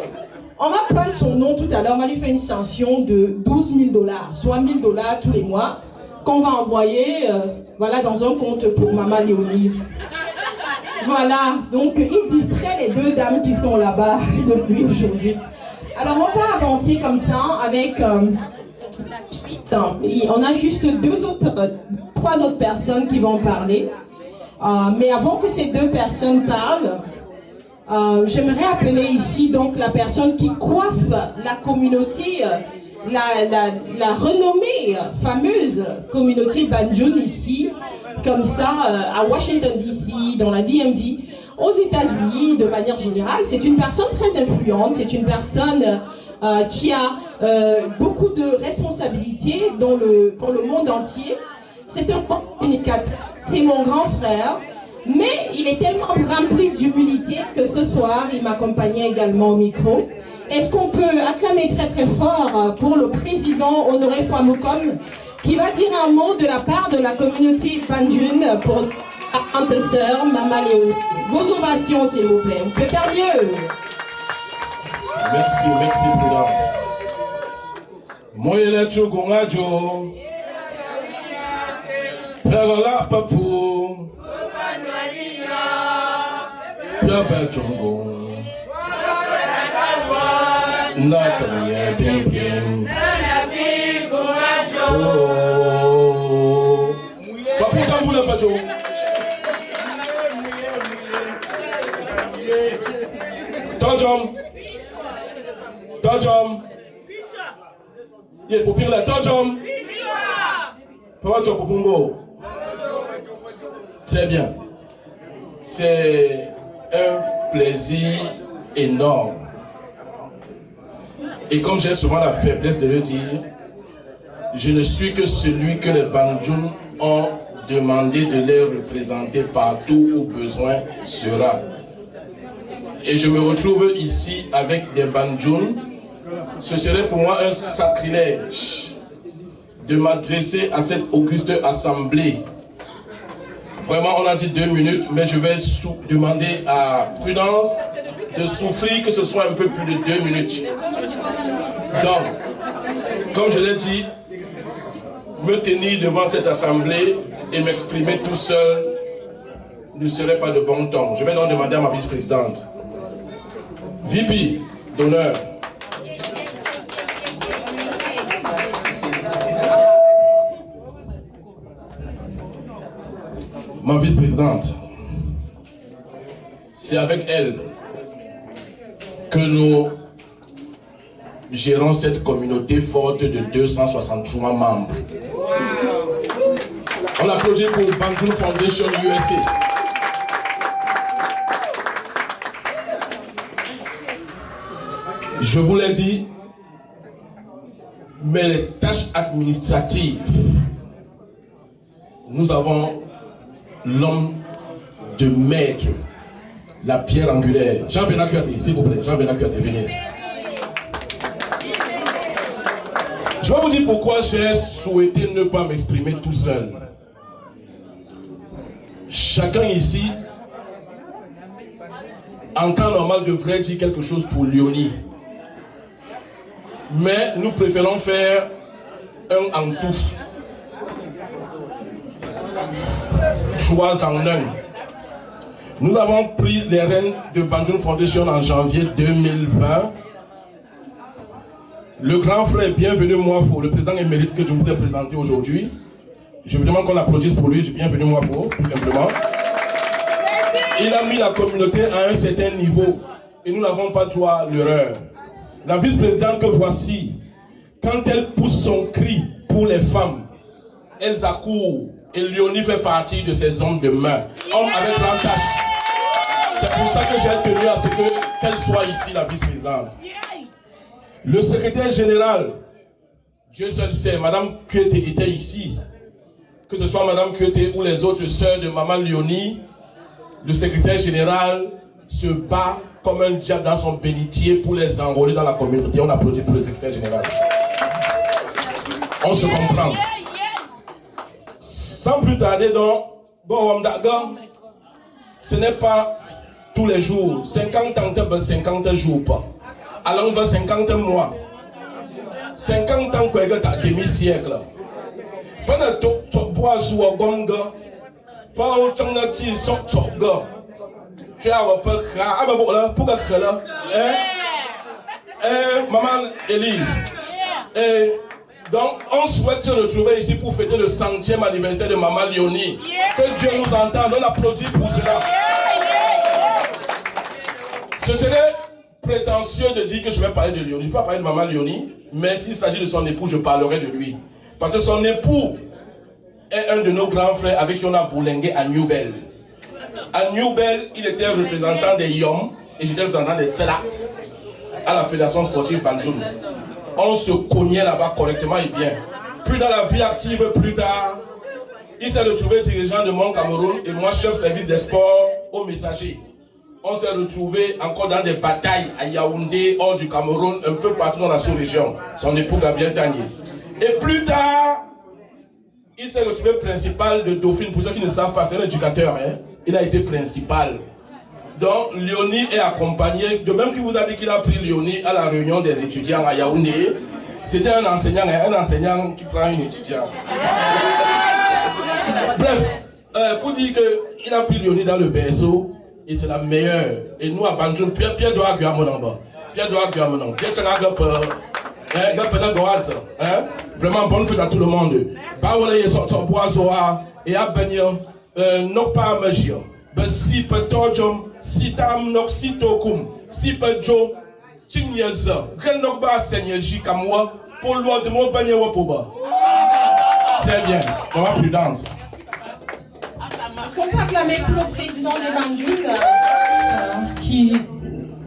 Speaker 13: on va prendre son nom tout à l'heure, on va lui faire une sanction de $12 000, soit $1 000 tous les mois. qu'on va envoyer voilà, dans un compte pour Maman Léonie. Voilà, donc il distrait les deux dames qui sont là-bas depuis aujourd'hui. Alors on va avancer comme ça avec... on a juste trois autres personnes qui vont parler. Mais avant que ces deux personnes parlent, j'aimerais appeler ici donc la personne qui coiffe la communauté, la renommée fameuse communauté Banjoun ici, comme ça à Washington DC, dans la DMV, aux États-Unis de manière générale. C'est une personne très influente, c'est une personne qui a beaucoup de responsabilités pour le monde entier. C'est un communicateur, c'est mon grand frère, mais il est tellement rempli d'humilité que ce soir, il m'accompagnait également au micro. Est-ce qu'on peut acclamer très très fort pour le président Honoré Fouamoukom qui va dire un mot de la part de la communauté Banjoun pour la grande sœur Maman Léonie. Vos ovations s'il vous plaît, on peut faire mieux.
Speaker 2: Merci, merci Prudence. Moyele Chugungajo. Perola Papu. Piabe Chungo. Nakaye Bim Bim. Papu Tambula Pacho. Tojom. Tojom. Ye popir la Tojom. Pacho Popumbo. Très bien. C'est un plaisir énorme. Et comme j'ai souvent la faiblesse de le dire, je ne suis que celui que les Banjoun ont demandé de les représenter partout où besoin sera. Et je me retrouve ici avec des Banjoun. Ce serait pour moi un sacrilège de m'adresser à cette auguste assemblée. Vraiment, on a dit 2 minutes, mais je vais demander à Prudence de souffrir que ce soit un peu plus de 2 minutes. Donc, comme je l'ai dit, me tenir devant cette assemblée et m'exprimer tout seul ne serait pas de bon ton. Je vais donc demander à ma vice-présidente. VP d'honneur. Ma vice-présidente, c'est avec elle que nous gérons cette communauté forte de 263 membres. On applaudit pour Banjoun Foundation USA. Je vous l'ai dit, mais les tâches administratives, nous avons l'homme de maître, la pierre angulaire. Jean-Bernard Kouyaté, s'il vous plaît. Jean-Bernard Kouyaté, venez. Je vais vous dire pourquoi j'ai souhaité ne pas m'exprimer tout seul. Chacun ici, en temps normal, devrait dire quelque chose pour Léonie. Mais nous préférons faire un en tout. 3 en 1. Nous avons pris les rênes de Banjoun Foundation en janvier 2020. Le grand frère Bienvenu Mwafo, le président émérite que je vous ai présenté aujourd'hui. Je vous demande qu'on applaudisse pour lui. Bienvenu Mwafo, tout simplement. Il a mis la communauté à un certain niveau et nous n'avons pas droit à l'erreur. La vice-présidente que voici, quand elle pousse son cri pour les femmes, elles accourent. Et Léonie fait partie de ces hommes de main, hommes avec l'attache. C'est pour ça que j'ai tenu à ce qu'elle soit ici, la vice-présidente. Le secrétaire général, Dieu seul sait, Madame Kouyaté était ici. Que ce soit Madame Kouyaté ou les autres sœurs de Maman Léonie, le secrétaire général se bat comme un diable dans son bénitier pour les enrôler dans la communauté. On applaudit pour le secrétaire général. On se comprend. Sans plus tarder, donc, ce n'est pas tous les jours. 50 ans, 50 jours pas. Alors on va 50 mois. 50 ans, quoi, un demi-siècle. Pendant que tu bois ou gonga, pas au temps de ti sok ga. Tu as un peu cra, ah ben bon là, pour que là, maman Élise. Donc, on souhaite se retrouver ici pour fêter le 100e anniversaire de maman Léonie. Que Dieu nous entende, on applaudit pour cela. Ce serait prétentieux de dire que je vais parler de Léonie. Je ne peux pas parler de maman Léonie, mais s'il s'agit de son époux, je parlerai de lui. Parce que son époux est un de nos grands frères avec qui on a boulingué à Newbell. À Newbell, il était représentant des Yom et j'étais représentant des Tsela à la Fédération sportive Banjoun. On se cognait là-bas correctement et bien. Puis dans la vie active, plus tard, il s'est retrouvé dirigeant de Mon Cameroun et moi chef service des sports au Messager. On s'est retrouvé encore dans des batailles à Yaoundé, hors du Cameroun, un peu partout dans la sous-région. Son époux Gabriel Tanier. Et plus tard, il s'est retrouvé principal de Dauphine. Pour ceux qui ne savent pas, c'est un éducateur. Hein? Il a été principal. Donc, Léonie est accompagné, de même qu'il vous a dit qu'il a pris Léonie à la réunion des étudiants à Yaoundé. C'était un enseignant qui prend une étudiante. Bref, pour dire qu'il a pris Léonie dans le berceau, et c'est la meilleure. Et nous à Banjoun, Pierre doit agir à mon endroit. Pierre doit agir à mon endroit. Pierre vraiment bonne fête à tout le monde. Baoula est sorti au bois et à Benyon, non pas à Magio. Si peut tojom, si tam nok si tokum, si peut jo, chigneza, grand ba seigneur Jikamwa, pour l'ordre de mon panier wapoba. Très bien, on va prudence.
Speaker 13: Est-ce qu'on peut acclamer pour le président des Banjoun qui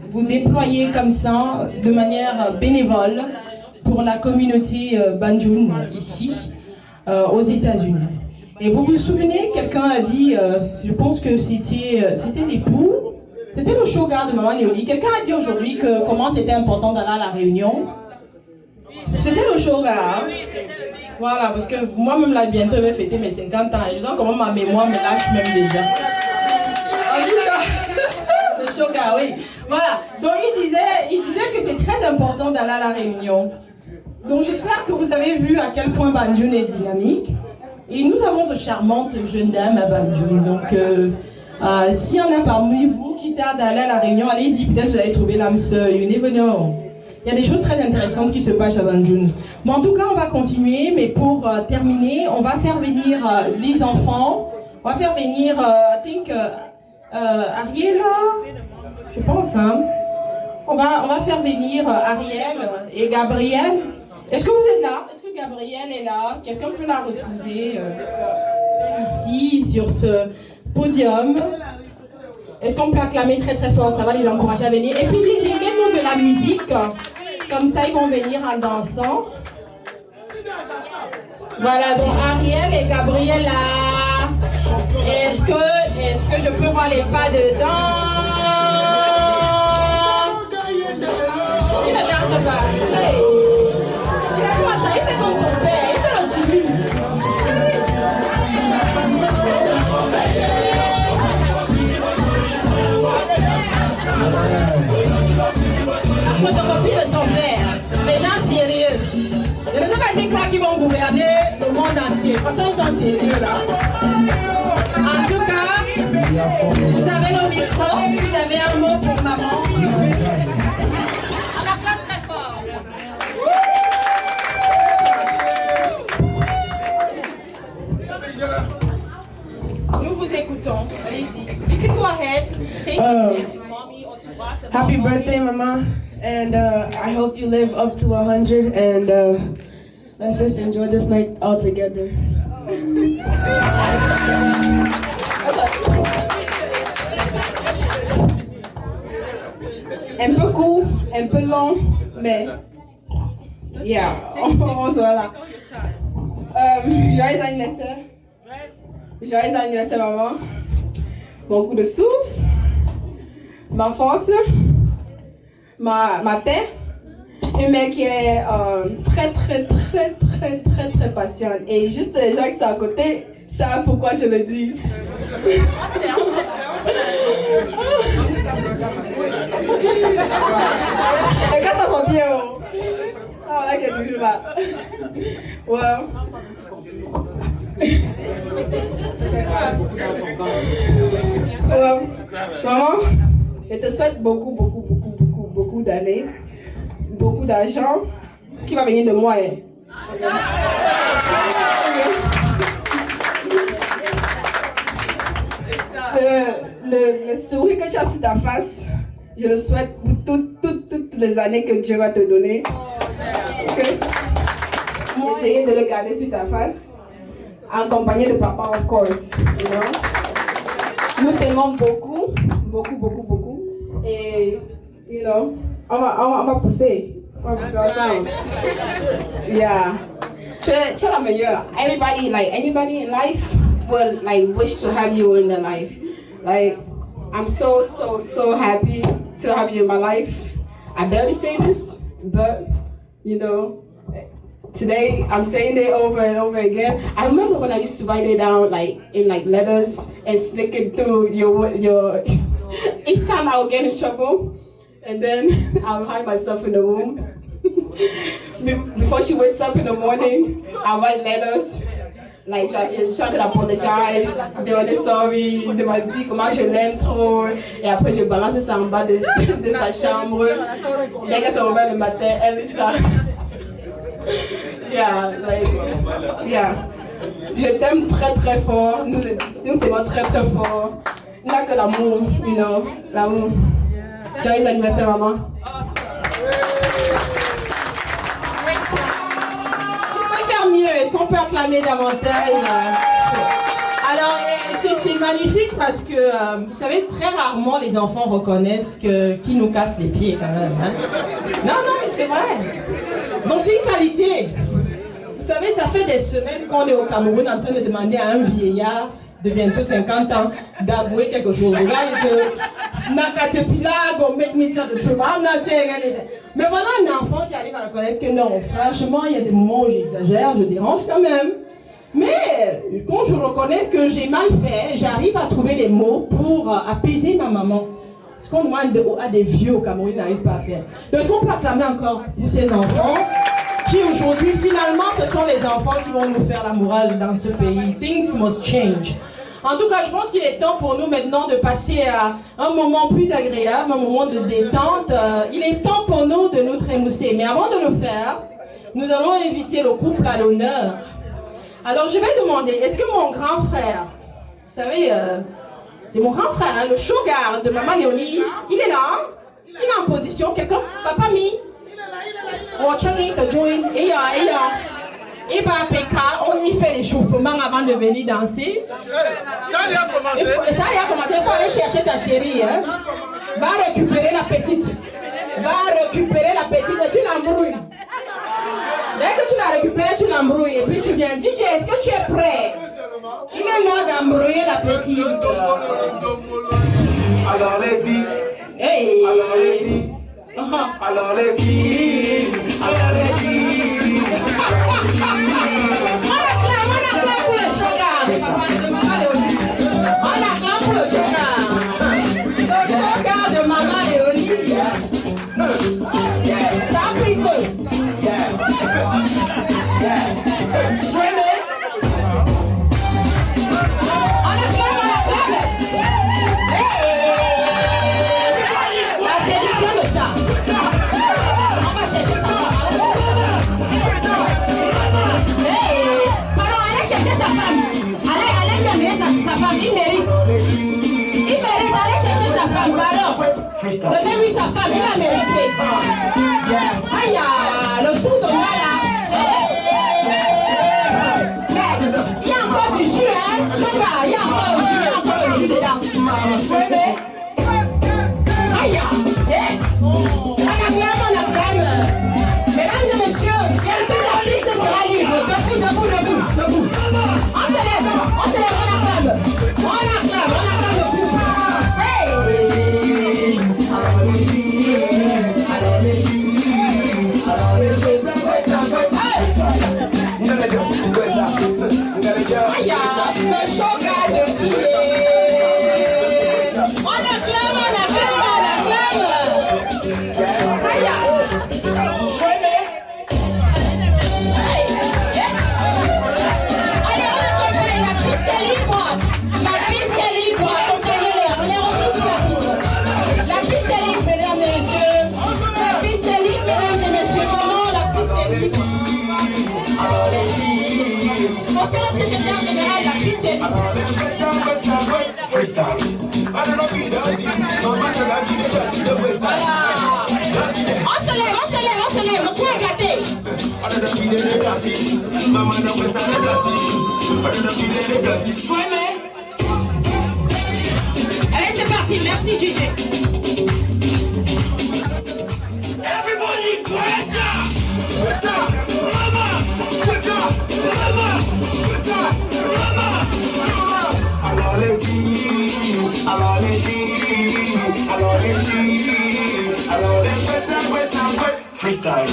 Speaker 13: vous déployez comme ça de manière bénévole pour la communauté Banjoun ici aux États-Unis. Et vous vous souvenez, quelqu'un a dit, je pense que c'était l'époux, c'était le shogar de maman Léonie. Quelqu'un a dit aujourd'hui que comment c'était important d'aller à la réunion. C'était le shogar. Voilà, parce que moi-même là bientôt je vais fêter mes 50 ans. Et je sens comment ma mémoire me lâche même déjà. En tout cas, le shogar, oui. Voilà. Donc il disait que c'est très important d'aller à la réunion. Donc j'espère que vous avez vu à quel point Banjoun est dynamique. Et nous avons de charmantes jeunes dames à Banjoun. Donc s'il y en a parmi vous qui tardent à aller à la réunion, allez-y, peut-être vous allez trouver l'âme sœur. You never know. Il y a des choses très intéressantes qui se passent à Banjoun. Bon, en tout cas, on va continuer, mais pour terminer, on va faire venir les enfants. On va faire venir, Ariel, je pense, hein. On va faire venir Ariel et Gabriel. Est-ce que vous êtes là? Est-ce que Gabriel est là? Quelqu'un peut la retrouver ici, sur ce podium? Est-ce qu'on peut acclamer très très fort? Ça va les encourager à venir. Et puis DJ, mets-nous de la musique. Comme ça, ils vont venir en dansant. Voilà, donc Ariel et Gabriel là. Est-ce que je peux voir les pas de danse? Il ne danse pas. Hey. Regarde-moi ça, il fait comme son père. Il fait le timide. Photocopie de son père, les gens sérieux. Je ne sais pas s'ils croient qu'ils vont gouverner le monde entier, parce qu'ils sont sérieux là. En tout cas, vous avez le micro, vous avez un mot pour maman. On acclame très fort. Nous vous écoutons, allez-y. You can go ahead, say to mommy or to us.
Speaker 14: Happy birthday, Mama, and I hope you live up to 100, and let's just enjoy this night all together. Un peu court, un peu long, mais yeah, on sera là. Joyeux anniversaire. Joyeux anniversaire, maman. Bon coup de souffle, ma force, ma paix. Une mère qui est très patiente. Et juste les gens qui sont à côté savent pourquoi je le dis. Et quand ça sent bien, oh. Ah, là, qui est toujours là. Ouais. Alors, maman, je te souhaite beaucoup d'années, beaucoup d'argent qui va venir de moi. Hein. Le sourire que tu as sur ta face, je le souhaite pour toutes les années que Dieu va te donner. Okay? Essayez de le garder sur ta face, accompagné de papa, of course. You know? Nous t'aimons beaucoup. Et, you know, on va pousser. On va pousser ensemble. Yeah. Tu es la meilleure. Anybody in life will wish to have you in their life. I'm so happy to have you in my life. I barely say this, but you know, today I'm saying it over and over again. I remember when I used to write it down in letters and sneak it through your each time I would get in trouble, and then I would hide myself in the room. Before she wakes up in the morning, I write letters. Trying to apologize, demander sorry, demander comment je l'aime trop, et après je balance ça en bas de sa chambre. Dès qu'elle se réveille le matin, elle est ça. Yeah. Je t'aime très fort, nous t'aimons très fort. Il n'y a que l'amour, you know, l'amour. Joyeux anniversaire, maman.
Speaker 1: Mieux, est-ce qu'on peut acclamer davantage? Alors, c'est magnifique parce que, vous savez, très rarement les enfants reconnaissent qui nous casse les pieds quand même. Hein? Non, mais c'est vrai. Donc, c'est une qualité. Vous savez, ça fait des semaines qu'on est au Cameroun en train de demander à un vieillard de bientôt 50 ans d'avouer quelque chose. Regarde que mais voilà un enfant qui arrive à reconnaître que non, franchement, il y a des moments où j'exagère, je dérange quand même. Mais quand je reconnais que j'ai mal fait, j'arrive à trouver les mots pour apaiser ma maman. Ce qu'on demande à des vieux au Cameroun n'arrive pas à faire. Donc, est-ce qu'on peut acclamer encore pour ces enfants qui aujourd'hui, finalement, ce sont les enfants qui vont nous faire la morale dans ce pays. Things must change. En tout cas, je pense qu'il est temps pour nous maintenant de passer à un moment plus agréable, un moment de détente. Il est temps pour nous de nous trémousser. Mais avant de le faire, nous allons inviter le couple à l'honneur. Alors, je vais demander, est-ce que mon grand frère, vous savez, c'est mon grand frère, hein, le sugar de Maman Léonie, il est là, il est en position, quelqu'un, Papa Mi, oh, Charlie, te join, et bah, PK, on y fait l'échauffement avant de venir danser.
Speaker 3: Ça y a commencé.
Speaker 1: Il faut aller chercher ta chérie. Hein. Va récupérer la petite. Et tu l'embrouilles. Dès que tu la récupères, tu l'embrouilles. Et puis tu viens, DJ, est-ce que tu es prêt? Il est là d'embrouiller la petite.
Speaker 3: Alors les dit.
Speaker 1: Hey.
Speaker 3: Alors les dit. Alors les dit. Alors les dit.
Speaker 1: On acclame pour le sugar. On acclame pour le sugar. Le sugar de Maman Léonie. Ça a pris feu. On acclame. La séduction de ça. On va chercher ça. Allez chercher sa femme. Allez chercher sa femme. Il mérite. Allez chercher sa femme. Alors, donnez-lui sa femme. Il a mérité. Aïe, le tour de moi là. Il y a encore du jus, hein. Il y a encore le jus dedans. Aïe, on acclame. Mesdames et messieurs, bientôt la piste sera libre. Debout. On se lève, on acclame le couple. Hey! Le sugar de
Speaker 3: Freestyle.
Speaker 13: On se lève, le coin est gâté. Allez, c'est parti, merci DJ.
Speaker 3: Everybody, freestyle.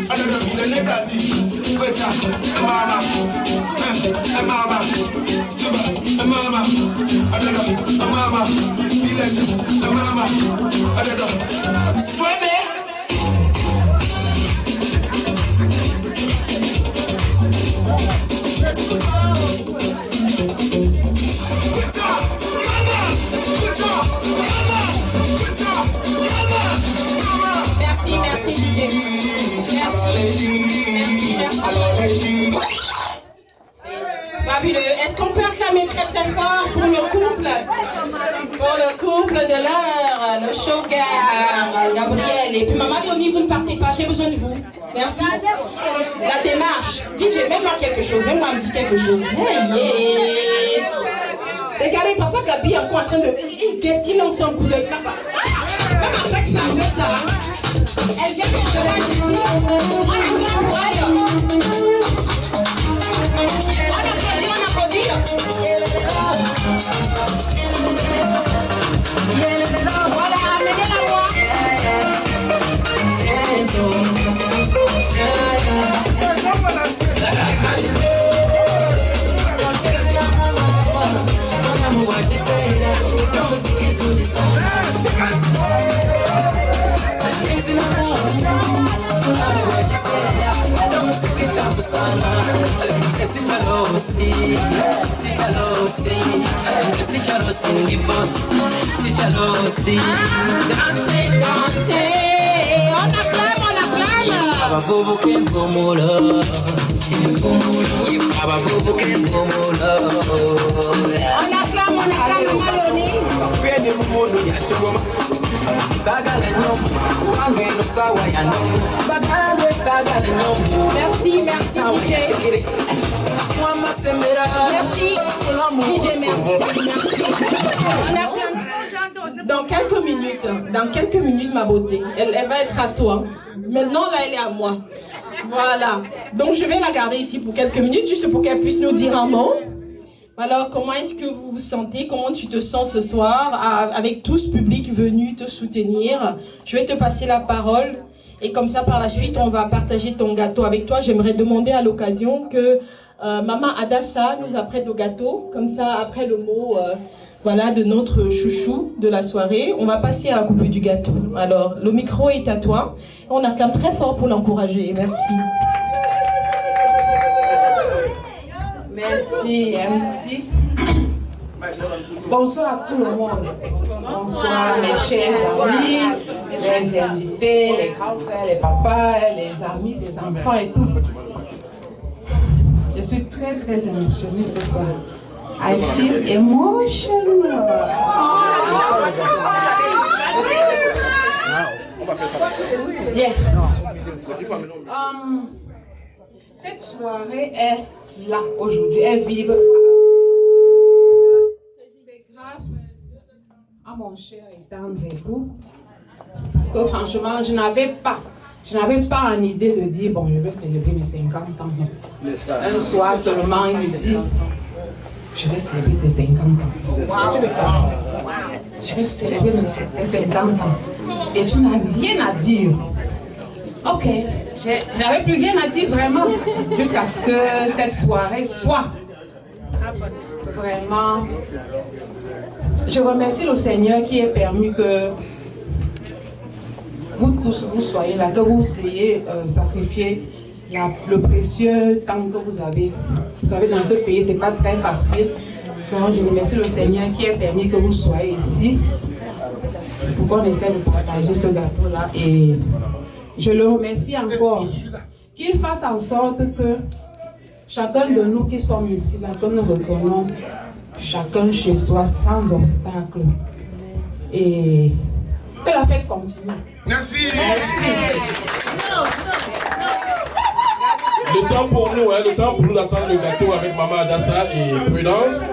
Speaker 3: Another be the negative. Mama, mama, mama, swimming.
Speaker 13: Merci DJ. Merci. Fabuleux. Est-ce qu'on peut acclamer très fort pour le couple? Pour le couple de l'heure, le showgirl, Gabriel. Et puis maman Léonie, vous ne partez pas, j'ai besoin de vous. Merci. La démarche. DJ, mets-moi quelque chose, mets-moi un petit quelque chose. Hey, yeah. Regardez, papa Gabi est encore en train de... Il lance un coup d'œil, papa. Même avec sa ça. Elle vient de se mettre ici. On acclame pour elle. On applaudit. Voilà, amenez-la moi. Dansez, on acclame. Merci, DJ. Merci, DJ, merci. Dans quelques minutes, ma beauté, elle va être à toi. Maintenant, là, elle est à moi. Voilà. Donc, je vais la garder ici pour quelques minutes, juste pour qu'elle puisse nous dire un mot. Alors, comment est-ce que vous vous sentez? Comment tu te sens ce soir avec tout ce public venu te soutenir? Je vais te passer la parole. Et comme ça, par la suite, on va partager ton gâteau avec toi. J'aimerais demander à l'occasion que Maman Adassa nous apprête le gâteau. Comme ça, après le mot voilà, de notre chouchou de la soirée, on va passer à la coupe du gâteau. Alors, le micro est à toi. On acclame très fort pour l'encourager. Merci.
Speaker 10: Merci, MC. Bonsoir à tout le monde. Bonsoir mes chers amis, les invités, les grands frères, les papas, les amis, les enfants et tout. Je suis très émotionnée ce soir. I feel emotional. Yeah. Cette soirée est là aujourd'hui, elle vive. C'est grâce à mon cher et tendre époux. Parce que franchement, je n'avais pas en idée de dire, bon, je vais célébrer mes 50 ans. Un soir seulement, il me dit, je vais célébrer tes 50 ans. Je vais célébrer mes 50 ans. Et tu n'as rien à dire. Ok, je n'avais plus rien à dire vraiment. Jusqu'à ce que cette soirée soit vraiment... Je remercie le Seigneur qui ait permis que vous tous vous soyez là, que vous ayez sacrifié le précieux temps que vous avez. Vous savez, dans ce pays, ce n'est pas très facile. Donc, je remercie le Seigneur qui a permis que vous soyez ici pour qu'on essaie de partager ce gâteau-là. Et je le remercie encore qu'il fasse en sorte que chacun de nous qui sommes ici, là, que nous reconnaissons
Speaker 15: chacun chez soi sans obstacle. Et que la fête continue.
Speaker 2: Merci.
Speaker 15: Merci.
Speaker 2: Le temps pour nous, le temps pour nous d'attendre le gâteau avec Maman Adassa et Prudence.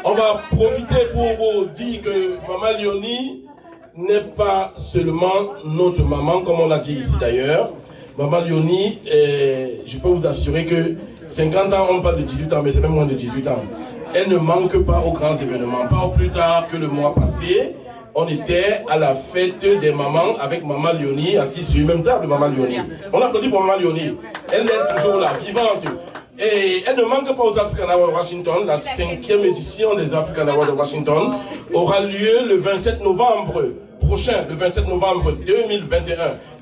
Speaker 2: On va profiter pour vous dire que Maman Léonie n'est pas seulement notre maman, comme on l'a dit ici d'ailleurs. Maman Léonie, je peux vous assurer que 50 ans, on parle de 18 ans, mais c'est même moins de 18 ans. Elle ne manque pas aux grands événements. Pas au plus tard que le mois passé, on était à la fête des mamans avec Maman Léonie, assise sur une même table, Maman Léonie. On applaudit pour Maman Léonie. Elle est toujours là, vivante. Et elle ne manque pas aux African Awards de Washington. La 5e édition des African Awards de Washington aura lieu le 27 novembre prochain, le 27 novembre 2021.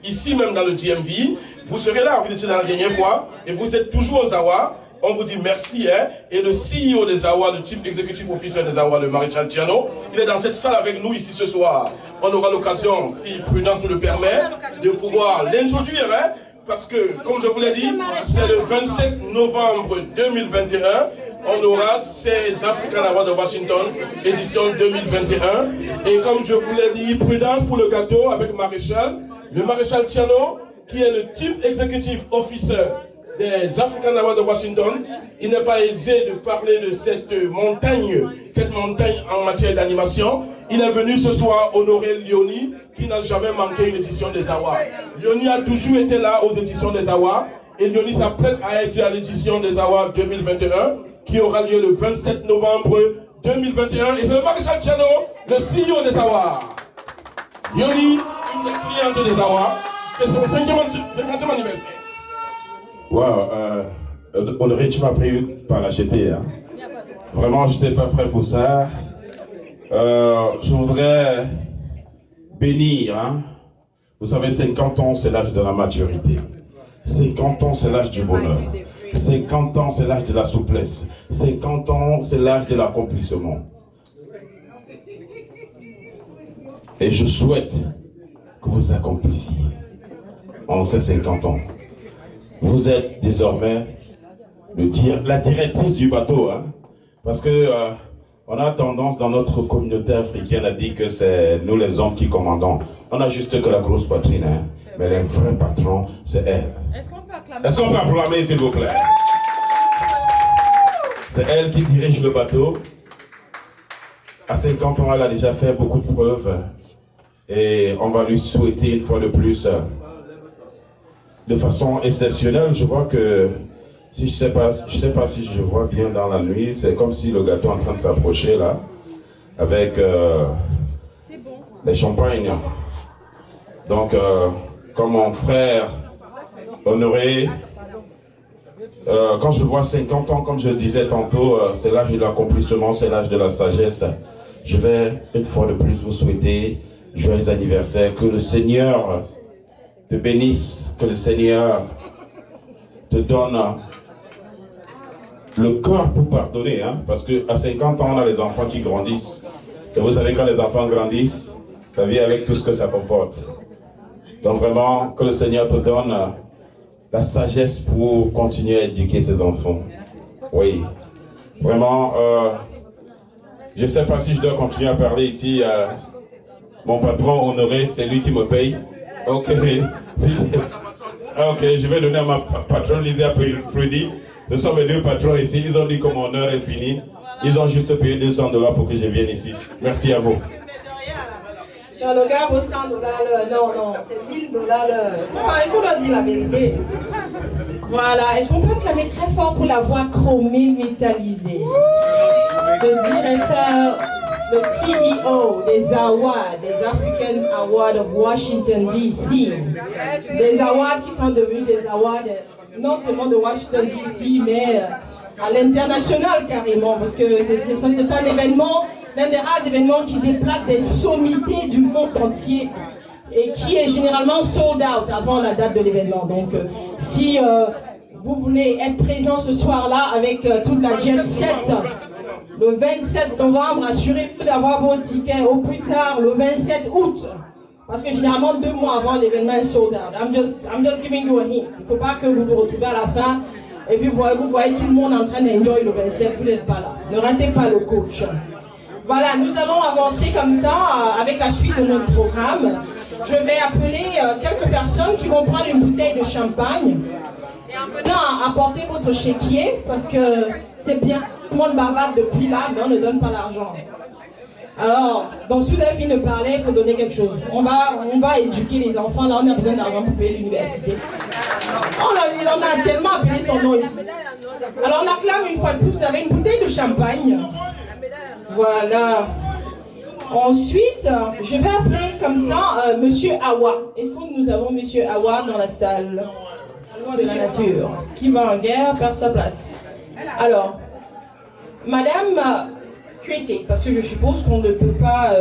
Speaker 2: Ici même dans le DMV. Vous serez là, vous étiez là la dernière fois, et vous êtes toujours aux Awards. On vous dit merci, et le CEO des Awards, le Chief Executive Officer des Awards, le Maréchal Tiano, il est dans cette salle avec nous ici ce soir. On aura l'occasion, si Prudence nous le permet, de pouvoir l'introduire, parce que, comme je vous l'ai dit, c'est le 27 novembre 2021, on aura ces African Awards de Washington, édition 2021, et comme je vous l'ai dit, Prudence pour le gâteau avec Maréchal, le Maréchal Tiano, qui est le Chief Executive Officer des African Awards de Washington. Il n'est pas aisé de parler de cette montagne en matière d'animation. Il est venu ce soir honorer Léonie, qui n'a jamais manqué une édition des Awards. Léonie a toujours été là aux éditions des Awards, et Léonie s'apprête à être à l'édition des Awards 2021, qui aura lieu le 27 novembre 2021. Et c'est le Maréchal Tiano, le CEO des Awards. Léonie, une des clientes des Awards, c'est son 50e anniversaire.
Speaker 16: Wow, Honoré, tu m'as pris par l'acheter. Hein. Vraiment, je n'étais pas prêt pour ça. Je voudrais bénir. Hein. Vous savez, 50 ans, c'est l'âge de la maturité. 50 ans, c'est l'âge du bonheur. 50 ans, c'est l'âge de la souplesse. 50 ans, c'est l'âge de l'accomplissement. Et je souhaite que vous accomplissiez en ces 50 ans. Vous êtes désormais la directrice du bateau, hein, parce que on a tendance dans notre communauté africaine à dire que c'est nous les hommes qui commandons. On a juste que la grosse poitrine, hein, mais le vrai patron, c'est elle. Est-ce qu'on peut acclamer, s'il vous plaît? C'est elle qui dirige le bateau. À 50 ans, elle a déjà fait beaucoup de preuves, et on va lui souhaiter une fois de plus. De façon exceptionnelle, je vois que, si je sais pas si je vois bien dans la nuit, c'est comme si le gâteau est en train de s'approcher là, avec les champagnes. Donc, comme mon frère Honoré, quand je vois 50 ans, comme je disais tantôt, c'est l'âge de l'accomplissement, c'est l'âge de la sagesse. Je vais une fois de plus vous souhaiter joyeux anniversaire, que le Seigneur te bénisse, que le Seigneur te donne le cœur pour pardonner, hein, parce qu'à 50 ans, on a les enfants qui grandissent. Et vous savez, quand les enfants grandissent, ça vient avec tout ce que ça comporte. Donc vraiment, que le Seigneur te donne la sagesse pour continuer à éduquer ses enfants. Oui, vraiment, je ne sais pas si je dois continuer à parler ici. Mon patron Honoré, c'est lui qui me paye. Ok, ok, je vais donner à ma patronne Lydia Prudy. Ce sont mes deux patrons ici. Ils ont dit que mon heure est finie. Ils ont juste payé $200 pour que je vienne ici. Merci à vous.
Speaker 13: Non, le gars vaut $100 non, c'est $1000 il faut leur dire la vérité. Voilà, est-ce qu'on peut acclamer très fort pour la voix chromée métallisée? Le directeur, le CEO des Awards, des African Awards of Washington DC. Des awards qui sont devenus des awards non seulement de Washington DC, mais à l'international carrément, parce que c'est un événement, l'un des rares événements qui déplace des sommités du monde entier et qui est généralement sold out avant la date de l'événement. Donc si vous voulez être présent ce soir-là avec toute la jet set, le 27 novembre, assurez-vous d'avoir vos tickets au plus tard le 27 août. Parce que généralement 2 mois avant l'événement est sold out. I'm just giving you a hint. Il ne faut pas que vous vous retrouviez à la fin Et puis vous voyez tout le monde en train d'enjoy le concert, vous n'êtes pas là. Ne ratez pas le coach. Voilà, nous allons avancer comme ça avec la suite de notre programme. Je vais appeler quelques personnes qui vont prendre une bouteille de champagne. Et en venant apporter votre chéquier, parce que c'est bien, tout le monde bavarde depuis là, mais on ne donne pas l'argent. Alors, donc si vous avez fini de parler, il faut donner quelque chose. On va éduquer les enfants, là on a besoin d'argent pour payer l'université. On a tellement appelé son nom ici. Alors on acclame une fois de plus, vous avez une bouteille de champagne. Voilà. Ensuite, je vais appeler comme ça Monsieur Awa. Est-ce que nous avons Monsieur Awa dans la salle? Loin de la nature. Qui va en guerre perd sa place. Alors, Madame Kuete, parce que je suppose qu'on ne peut pas,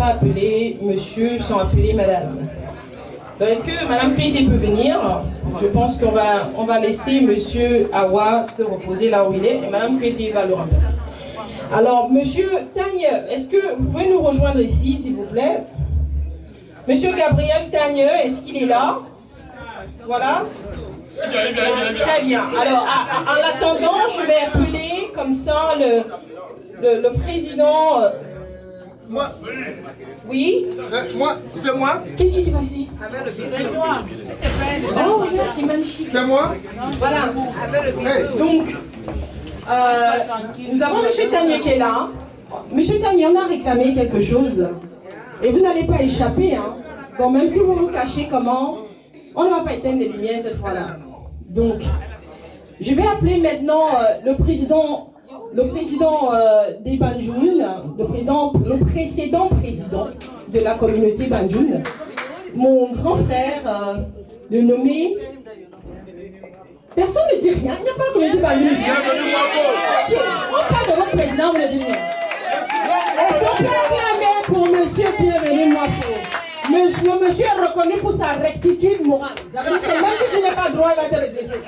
Speaker 13: appeler Monsieur sans appeler Madame. Donc, est-ce que Madame Kuete peut venir? Je pense qu'on va laisser Monsieur Awa se reposer là où il est et Madame Kuete va le remplacer. Alors, Monsieur Tagne, est-ce que vous pouvez nous rejoindre ici, s'il vous plaît? Monsieur Gabriel Tagne, est-ce qu'il est là? Voilà. Très bien. Alors, en attendant, je vais appeler comme ça le président.
Speaker 5: Moi.
Speaker 13: Oui.
Speaker 5: Moi, c'est moi.
Speaker 13: Qu'est-ce qui s'est passé? Oh, regarde, c'est magnifique.
Speaker 5: C'est moi.
Speaker 13: Voilà. Donc, nous avons M. Tanier qui est là. M. Tanier, on a réclamé quelque chose. Et vous n'allez pas échapper. Hein. Donc, même si vous vous cachez comment, on ne va pas éteindre les lumières cette fois-là. Donc, je vais appeler maintenant le président des Banjoun, le précédent président de la communauté Banjoun, mon grand frère, de nommer... Personne ne dit rien, il n'y a pas de communauté Banjoun ici. Ok, on parle de votre président, vous ne dites rien. Est-ce qu'on peut acclamer pour monsieur Bienvenu Mwako? Le monsieur est reconnu pour sa rectitude morale. Ça veut dire que même si tu n'es pas droit, il va te redresser.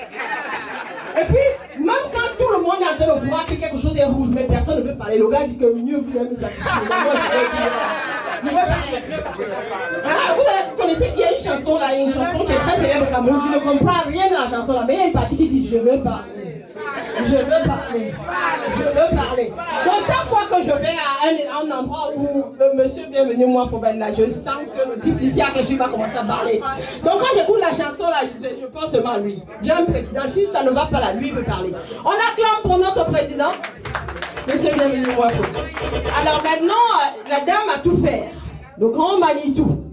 Speaker 13: Et puis, même quand tout le monde est en train de voir que quelque chose est rouge, mais personne ne veut parler, le gars dit que mieux vous aimez ça. Moi, je vais parler. Vous connaissez, il y a une chanson là, une chanson qui est très célèbre au Cameroun. Je ne comprends rien de la chanson là, mais il y a une partie qui dit je veux parler. Je veux parler. Je veux parler. Donc chaque fois que je vais à un endroit où le monsieur Bienvenu moi faut là, je sens que le type ici à quelque chose va commencer à parler. Donc quand j'écoute la chanson là, je pense seulement à lui. J'ai un président, si ça ne va pas là, lui veut parler. On acclame pour notre président, monsieur Bienvenu moi. Alors maintenant, la dame a tout faire. Le grand Manitou.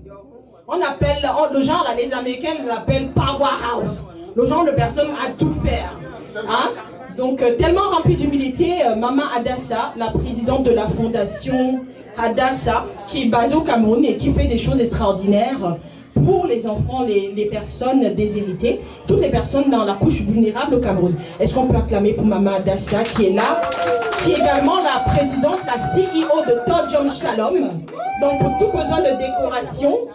Speaker 13: On appelle, le genre là, les Américains l'appellent Powerhouse. Le genre de personne à tout faire. Hein? Donc, tellement rempli d'humilité, Maman Adassa, la présidente de la fondation Adassa, qui est basée au Cameroun et qui fait des choses extraordinaires pour les enfants, les personnes déshéritées, toutes les personnes dans la couche vulnérable au Cameroun. Est-ce qu'on peut acclamer pour Maman Adassa qui est là, qui est également la présidente, la CEO de Todjom Shalom. Donc, pour tout besoin de décoration,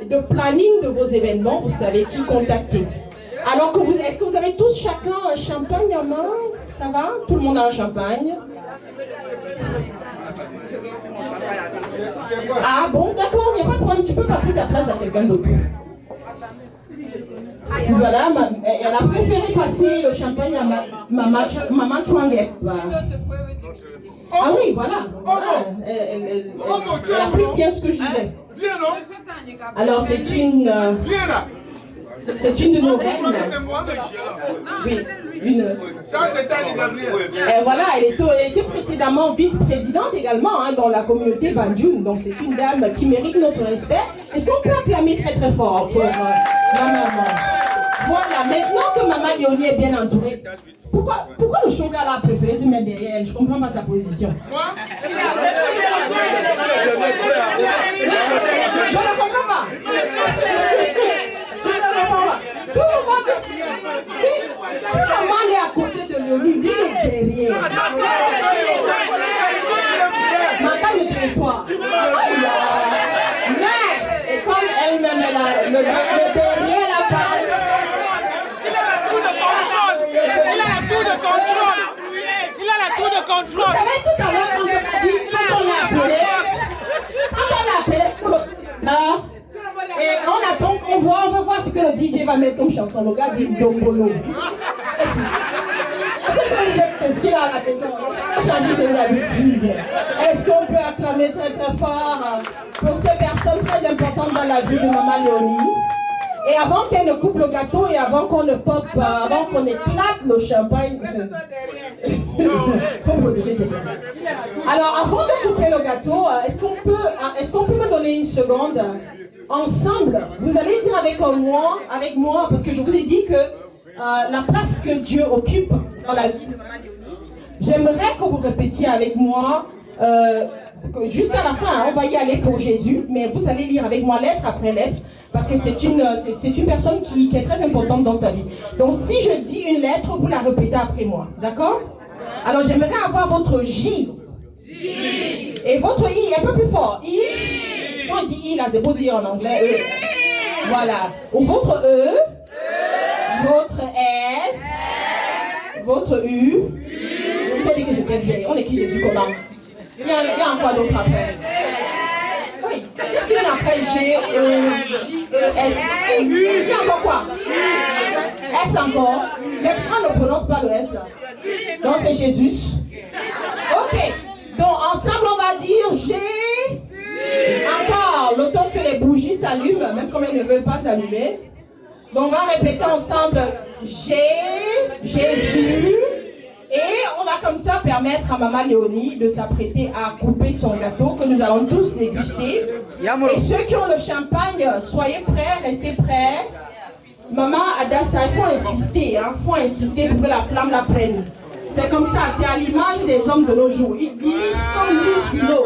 Speaker 13: de planning de vos événements, vous savez qui contacter. Alors que est-ce que vous avez tous chacun un champagne en main? Ça va? Tout le monde a un champagne? Ah bon, d'accord, il n'y a pas de problème, tu peux passer ta place à quelqu'un d'autre. Voilà, elle a préféré passer le champagne à Maman Chouangue. Ah oui, voilà. Elle a pris bien ce que je disais. Alors c'est une... C'est une de nos reines. Oui, une.
Speaker 5: Ça, c'est Annie Gabriel.
Speaker 13: Et voilà, elle était précédemment vice-présidente également hein, dans la communauté Banjoun. Donc, c'est une dame qui mérite notre respect. Est-ce qu'on peut acclamer très très fort pour la maman? Voilà, maintenant que Maman Léonie est bien entourée, pourquoi le Shogara a préféré se mettre derrière elle? Je ne comprends pas sa position. Je ne comprends pas. Tout le monde est à côté de Léonie, lui il est derrière. Marquage de territoire. Max, et comme elle-même elle a le derrière la parole.
Speaker 6: Il a la tour de contrôle. Il a la tour de contrôle. Il a la tour de contrôle.
Speaker 13: Vous savez tout à l'heure quand on l'a appelé, et on attend qu'on voit, on veut voir ce que le DJ va mettre comme chanson. Le gars dit Dombolo. vous êtes ce qu'il a à la maison. On va changer ses habitudes. Est-ce qu'on peut acclamer très très fort pour ces personnes très importantes dans la vie de Maman Léonie? Et avant qu'elle ne coupe le gâteau et avant qu'on ne pop, avant qu'on éclate le champagne, faut protéger tes mains. Alors avant de couper le gâteau, est-ce qu'on peut me donner une seconde? Ensemble, vous allez dire avec moi, parce que je vous ai dit que la place que Dieu occupe dans la vie de Maman Léonie, j'aimerais que vous répétiez avec moi, jusqu'à la fin, on va y aller pour Jésus, mais vous allez lire avec moi lettre après lettre, parce que c'est une personne qui est très importante dans sa vie. Donc si je dis une lettre, vous la répétez après moi, d'accord? Alors j'aimerais avoir votre J. J. Et votre I, un peu plus fort. I. Quand on dit I, là c'est beau dire en anglais, E. Voilà. Ou votre E. Votre S. Votre U. Vous avez dit que j'étais vieille. On écrit Jésus comment? Il y a encore d'autres après. Oui. Qu'est-ce qu'il y a après? G, E, J, E, S. Il y a encore quoi? S encore. Mais pourquoi on ne prononce pas le S là? Donc c'est Jésus. Ok. Donc ensemble on va dire G. Encore. Le temps que les bougies s'allument, même comme elles ne veulent pas s'allumer. Donc on va répéter ensemble G, Jésus. Et on va comme ça permettre à Maman Léonie de s'apprêter à couper son gâteau que nous allons tous déguster. Et ceux qui ont le champagne, soyez prêts, restez prêts. Maman Adassa, il faut insister, faut insister pour que la flamme la prenne. C'est comme ça, c'est à l'image des hommes de nos jours. Ils glissent comme l'eau sur l'eau.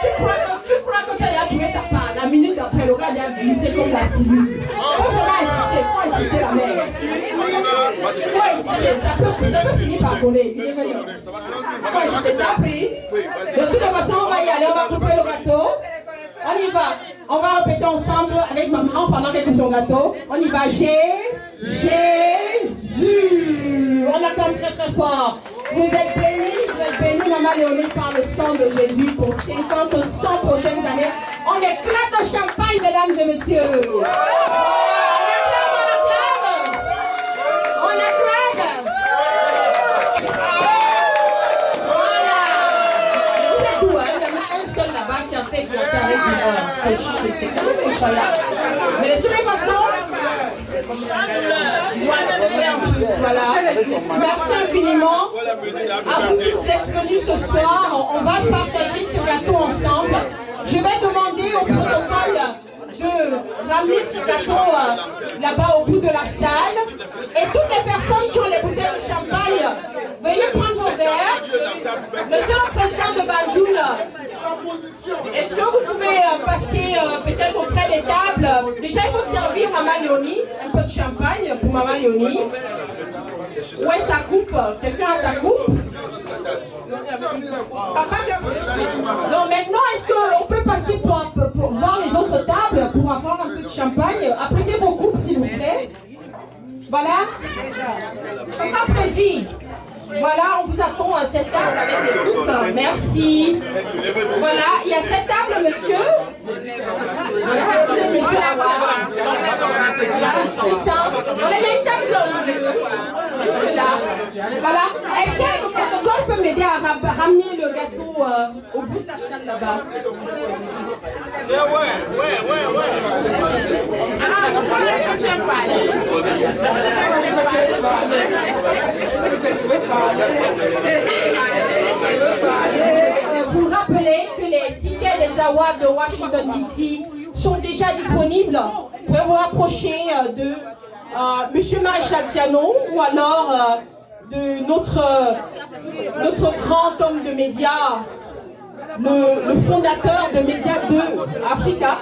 Speaker 13: Tu crois que tu as tué ta part. La minute d'après, le gars a glissé comme la cellule. Il faut seulement insister la mère. Il faut insister, ça peut finir par coller. Il faut insister, ça a pris. De toute façon, on va y aller, on va couper le gâteau. On y va. On va répéter ensemble avec maman pendant qu'elle coupe son gâteau. On y va. Jésus. On acclame très très fort. Vous êtes bénis, Maman Léonie, par le sang de Jésus pour 50, 100 prochaines années. On éclate le champagne, mesdames et messieurs. On acclame. Voilà. Vous êtes où, hein? Il y en a un seul là-bas qui a fait éclater avec une c'est quand même incroyable. Mais de toutes les façons, voilà. Merci infiniment à vous tous d'être venus ce soir. On va partager ce gâteau ensemble. Je vais demander au protocole de ramener ce gâteau là-bas au bout de la salle. Et toutes les personnes qui ont les bouteilles de champagne, veuillez prendre vos verres. Monsieur le président de Banjul, est-ce que vous pouvez passer peut-être auprès des tables? Déjà, il faut servir Maman Léonie, un peu de champagne pour Maman Léonie. Où est sa coupe? Quelqu'un a sa coupe? Papa, non, maintenant, est-ce qu'on peut passer pour voir les autres tables pour avoir un peu de champagne? Apprêtez vos coupes, s'il vous plaît. Voilà. Papa Président. Voilà, on vous attend à cette table avec les coupes. Merci. Voilà, il y a cette table, monsieur. Voilà, monsieur. C'est ça. Voilà, il y a une table là. Voilà. Est-ce que le protocole peut m'aider à ramener le gâteau au bout de la salle là-bas? Vous rappelez que les tickets des Awards de Washington DC sont déjà disponibles. Vous pouvez vous rapprocher de Monsieur Maréchal Tiano ou alors de notre grand homme de médias, le fondateur de Média 2 Africa,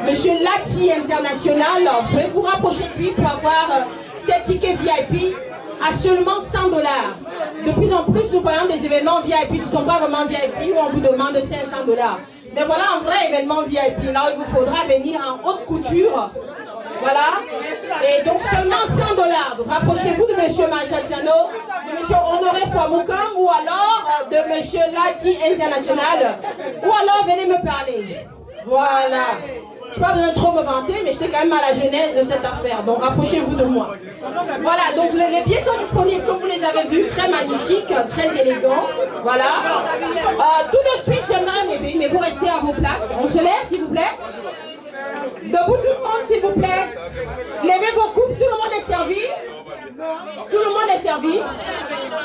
Speaker 13: Monsieur Lati International. Vous pouvez vous rapprocher de lui pour avoir ces tickets VIP à seulement $100. De plus en plus, nous voyons des événements VIP qui ne sont pas vraiment VIP où on vous demande $500. Mais voilà un vrai événement VIP. Là, il vous faudra venir en haute couture. Voilà. Et donc seulement $100. Donc rapprochez-vous de M. Machatiano, de M. Honoré Fouamoukam ou alors de M. Lati International. Ou alors venez me parler. Voilà. Je n'ai pas besoin de trop me vanter, mais j'étais quand même à la genèse de cette affaire. Donc rapprochez-vous de moi. Voilà, donc les billets sont disponibles, comme vous les avez vus, très magnifiques, très élégants. Voilà. Tout de suite, j'aimerais lever, mais vous restez à vos places. On se lève, s'il vous plaît. Debout tout le monde, s'il vous plaît. Levez vos coupes, tout le monde est servi. Tout le monde est servi.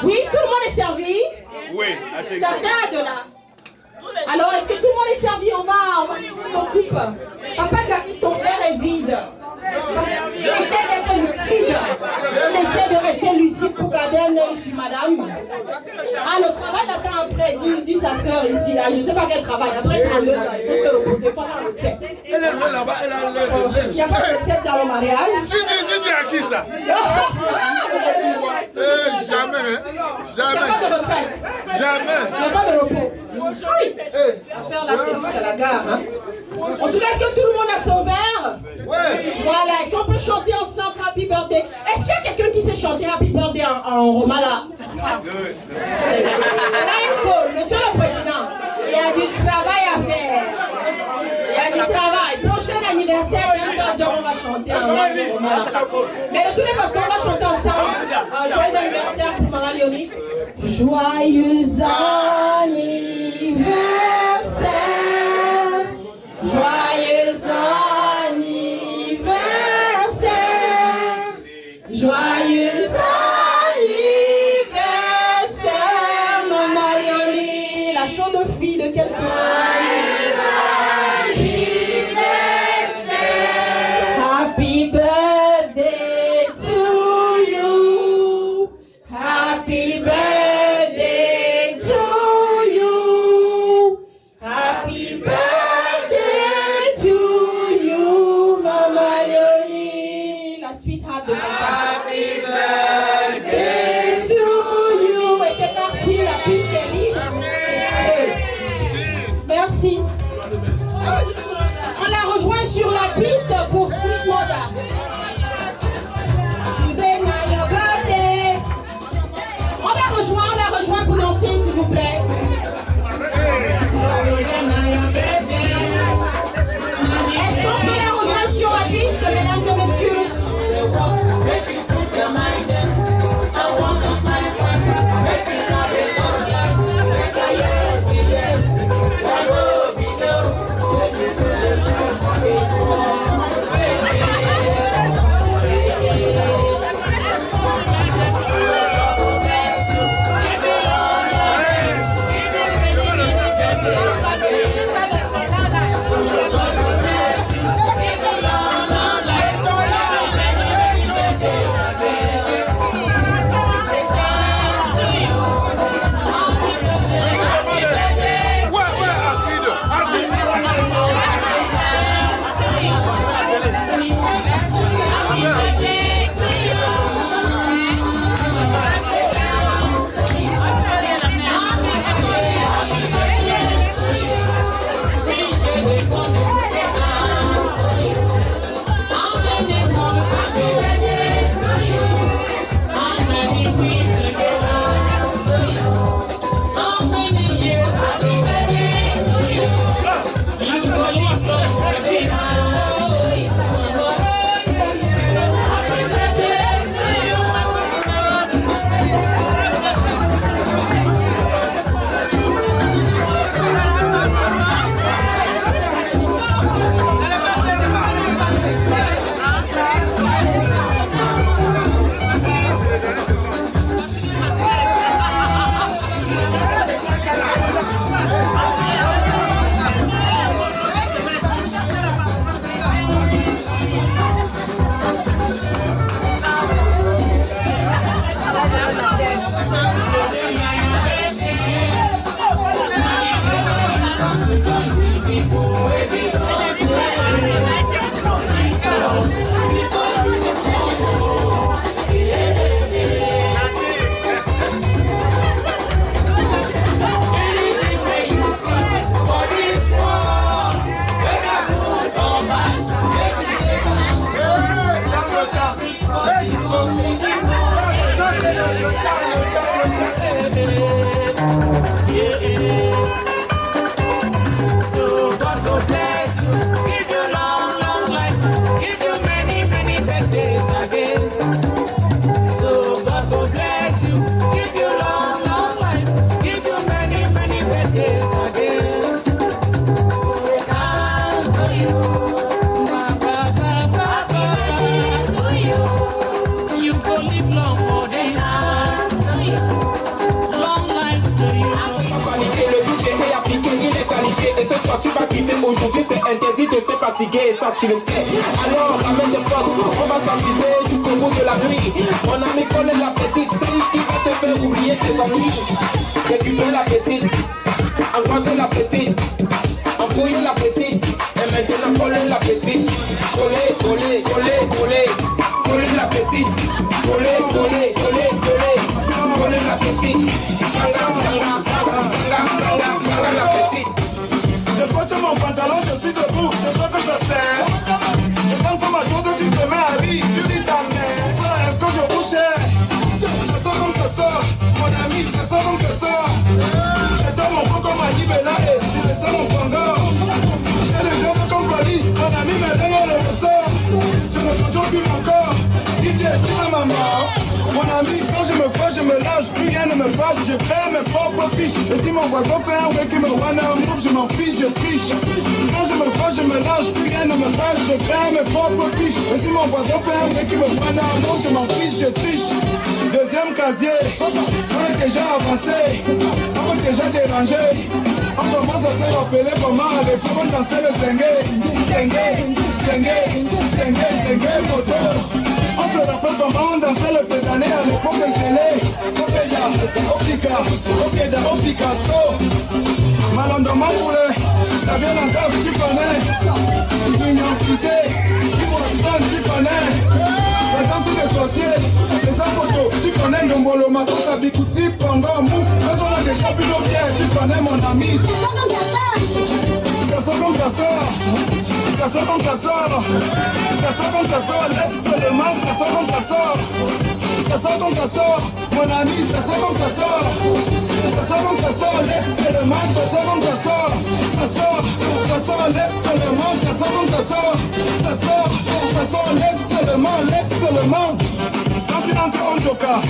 Speaker 13: Oui, tout le monde est servi.
Speaker 12: Oui,
Speaker 13: ça tarde là. Alors, est-ce que tout le monde est servi? On va prendre nos coupes. Papa Gabi, ton verre est vide. Essaie d'être lucide. Essaie de rester lucide pour garder un œil sur madame. Ah, le travail l'attend après, dit sa soeur ici. Là. Je ne sais pas quel travail. Après 32 ans, il faut se reposer. Il faut avoir le chèque. Il n'y a pas de chèque dans le mariage.
Speaker 5: Tu dis à qui ça? Jamais.
Speaker 13: Il n'y a pas de retraite.
Speaker 5: Jamais.
Speaker 13: Il n'y a pas de repos. L'affaire là, c'est juste à la gare. Hein? En tout cas, est-ce que tout le monde a son verre? Ouais. Voilà, est-ce qu'on peut chanter ensemble Happy Birthday? Est-ce qu'il y a quelqu'un qui sait chanter Happy Birthday en romala? Là, une call, monsieur le président. Il y a du travail à faire. Il y a du travail. Prochain anniversaire, même ça, on va chanter en romala. Mais de toutes les façons, on va chanter ensemble. Joyeux anniversaire pour Maman Léonie. Joyeux anniversaire. Joyeux anniversaire. Joyeux anniversaire, Maman Léonie. La chaude fille de quelqu'un. Happy birthday to you. Happy birthday to you. Happy birthday to you, Maman Léonie. La suite hâte de Happy birthday to you. Et c'est parti, la piste est lisse. Merci. On la rejoint sur la piste pour Sweet Mother. Today now your birthday. On la rejoint pour danser, s'il vous plaît. Est-ce qu'on peut la rejoindre sur la piste, mesdames et messieurs?
Speaker 17: fatigué et ce soir tu vas kiffer. Aujourd'hui c'est interdit de se fatiguer, ça tu le sais. Alors amène tes potes, on va s'amuser jusqu'au bout de la nuit. Mon ami connaît la petite, celle qui va te faire oublier tes ennuis. Récupère la petite, encourager la petite, embrouiller la petite, et maintenant coller la petite. Coller, coller, coller, coller, coller la petite. Coller, coller, coller, coller, coller la petite. Sanga, sanga, sanga, sanga, sanga, sanga la petite.
Speaker 3: Je porte mon pantalon, je suis debout, c'est toi que ça sert. Je danse ma chose, tu te mets à rire, tu dis ta mère. Voilà, est-ce que je bougeais? Ça sort comme ça sort, mon ami, ça sort comme ça sort. Je donne mon pot comme un libella et tu me sens mon pangor. J'ai le gramme comme Wally, mon ami me donne le ressort. Je ne contrôle plus mon corps, DJ tout à maman. Mon ami, quand je me fâche, je me lâche, plus rien ne me fâche, je crée mes propres piches. Et si mon voisin fait un way qui me rend un move, je m'en fiche, je triche. Quand je me fâche, je me lâche, plus rien ne me fâche, je crée mes propres piches. Et si mon voisin fait un way qui me rend un move, je m'en fiche, je triche. Deuxième casier, on est déjà avancé, on est déjà dérangé. On commence à se rappeler comment les femmes dansaient le zengue. Zengue, zengue, zengue, zengue, moteur. On se rappelle comment on dansait le pédané à l'époque de Zélé. Opéda, Opika, Opéda, Picasso. Malandrement moulé, ça vient en table, tu connais. Ignorance-cité, Iwasman, tu connais. La danse des sorciers, les apotos, tu connais Ndombolo, Matos, Abikouti, Pongo, Mou. Quand on a déjà bu l'eau bien, tu connais mon ami. Ça sort comme ça sort, ça sort comme ça sort, ça sort comme ça sort, laisse le masque, ça sort comme ça sort, ça sort comme ça sort, mon ami, ça sort comme ça sort, ça sort comme ça sort, laisse le masque, ça sort comme ça sort, ça sort, laisse le masque, ça sort comme ça sort, ça sort, laisse le masque. Quand tu entres en joker,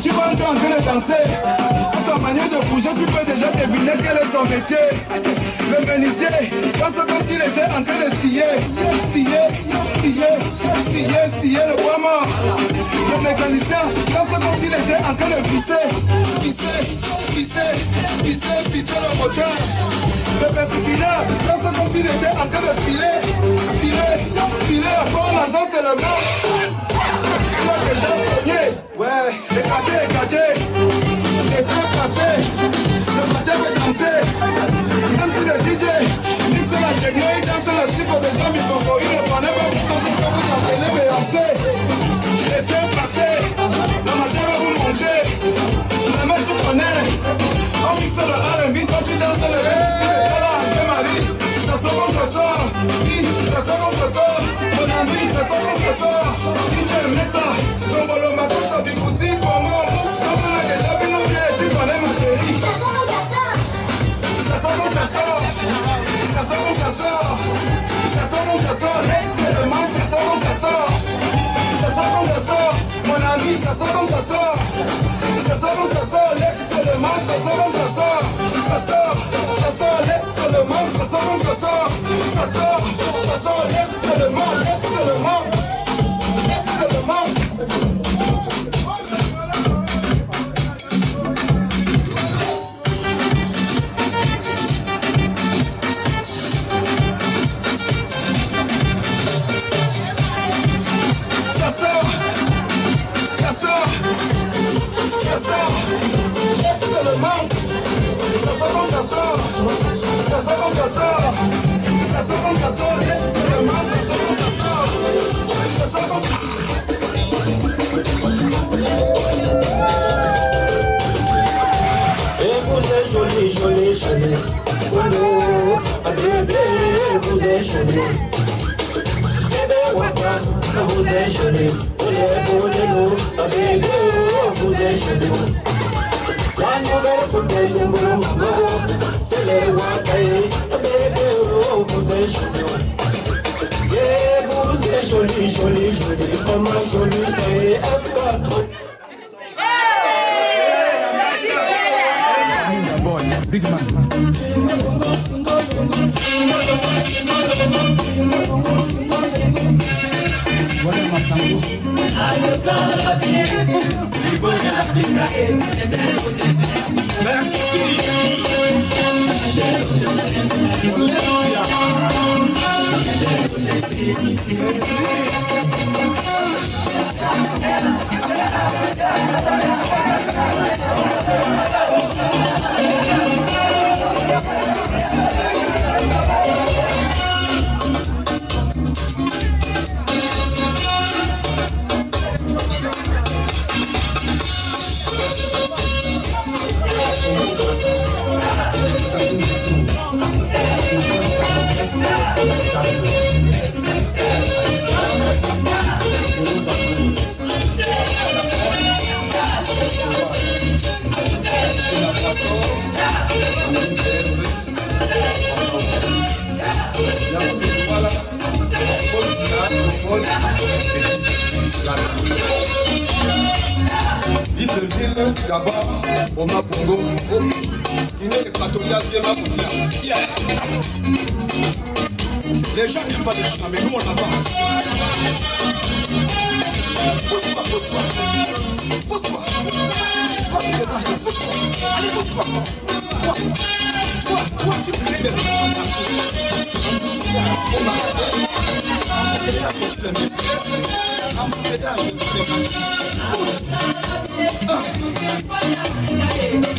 Speaker 3: tu vas entrer en train de danser. À sa manière de bouger, tu peux déjà deviner quel est son métier. Le menuisier, quand c'est comme s'il était en train de scier le bois mort. Le mécanicien, quand c'est comme s'il était en train de pisser le moteur. Le persécuteur, quand c'est comme s'il était en train de filer la forme, la danse et le mot. Il a déjà cogné, ouais, écarté, laissez passer, le matin va danser, même si le DJ, mixe la techno, il danse la cible des gens, il concourt, il ne connaît pas vous chanter comme vous appelez Beyoncé, laissez passer, le matin va vous manger, la main tu connais, on mixe le R&B, quand tu danses le rap, tu es là, Marie, ça sort comme ça sort, ça sort comme ça sort, mon ami, ça sort comme ça sort, DJ Messa, Ndombolo, Matos, Abikouti, Pongo, quand on a déjà vu nos pieds, tu connais ma chérie. Ça sort comme ça sort, ça sort comme ça sort, ça sort comme ça sort, laisse le masque, ça sort comme ça sort, ça sort comme ça sort, mon ami, ça sort comme ça sort, ça sort comme ça sort, laisse le masque, ça sort comme ça sort, ça sort, laisse le masque, ça sort comme ça sort, ça sort, laisse le masque, laisse le masque.
Speaker 6: Joli, oh, bébé, vous êtes joli. Bébé, waka, vous êtes joli. Bébé, vous êtes joli. La nouvelle coupe de boum, c'est le waka, bébé, vous êtes joli. Et vous êtes joli, comment joli c'est un
Speaker 3: Big man. Voilà ma sango. Merci.
Speaker 18: Libreville, Gabon, Oma Bongo, Opi, Guinée équatoriale, Guinée. Yeah. Les gens n'aiment pas les chiens, mais nous on avance. Pose-toi, pose-toi. Pose-toi. Toi qui déranges, pose-toi. Allez, pose-toi. Toi, tu crées des gens. On marche. On va approcher le maîtresse. On va approcher le maîtresse.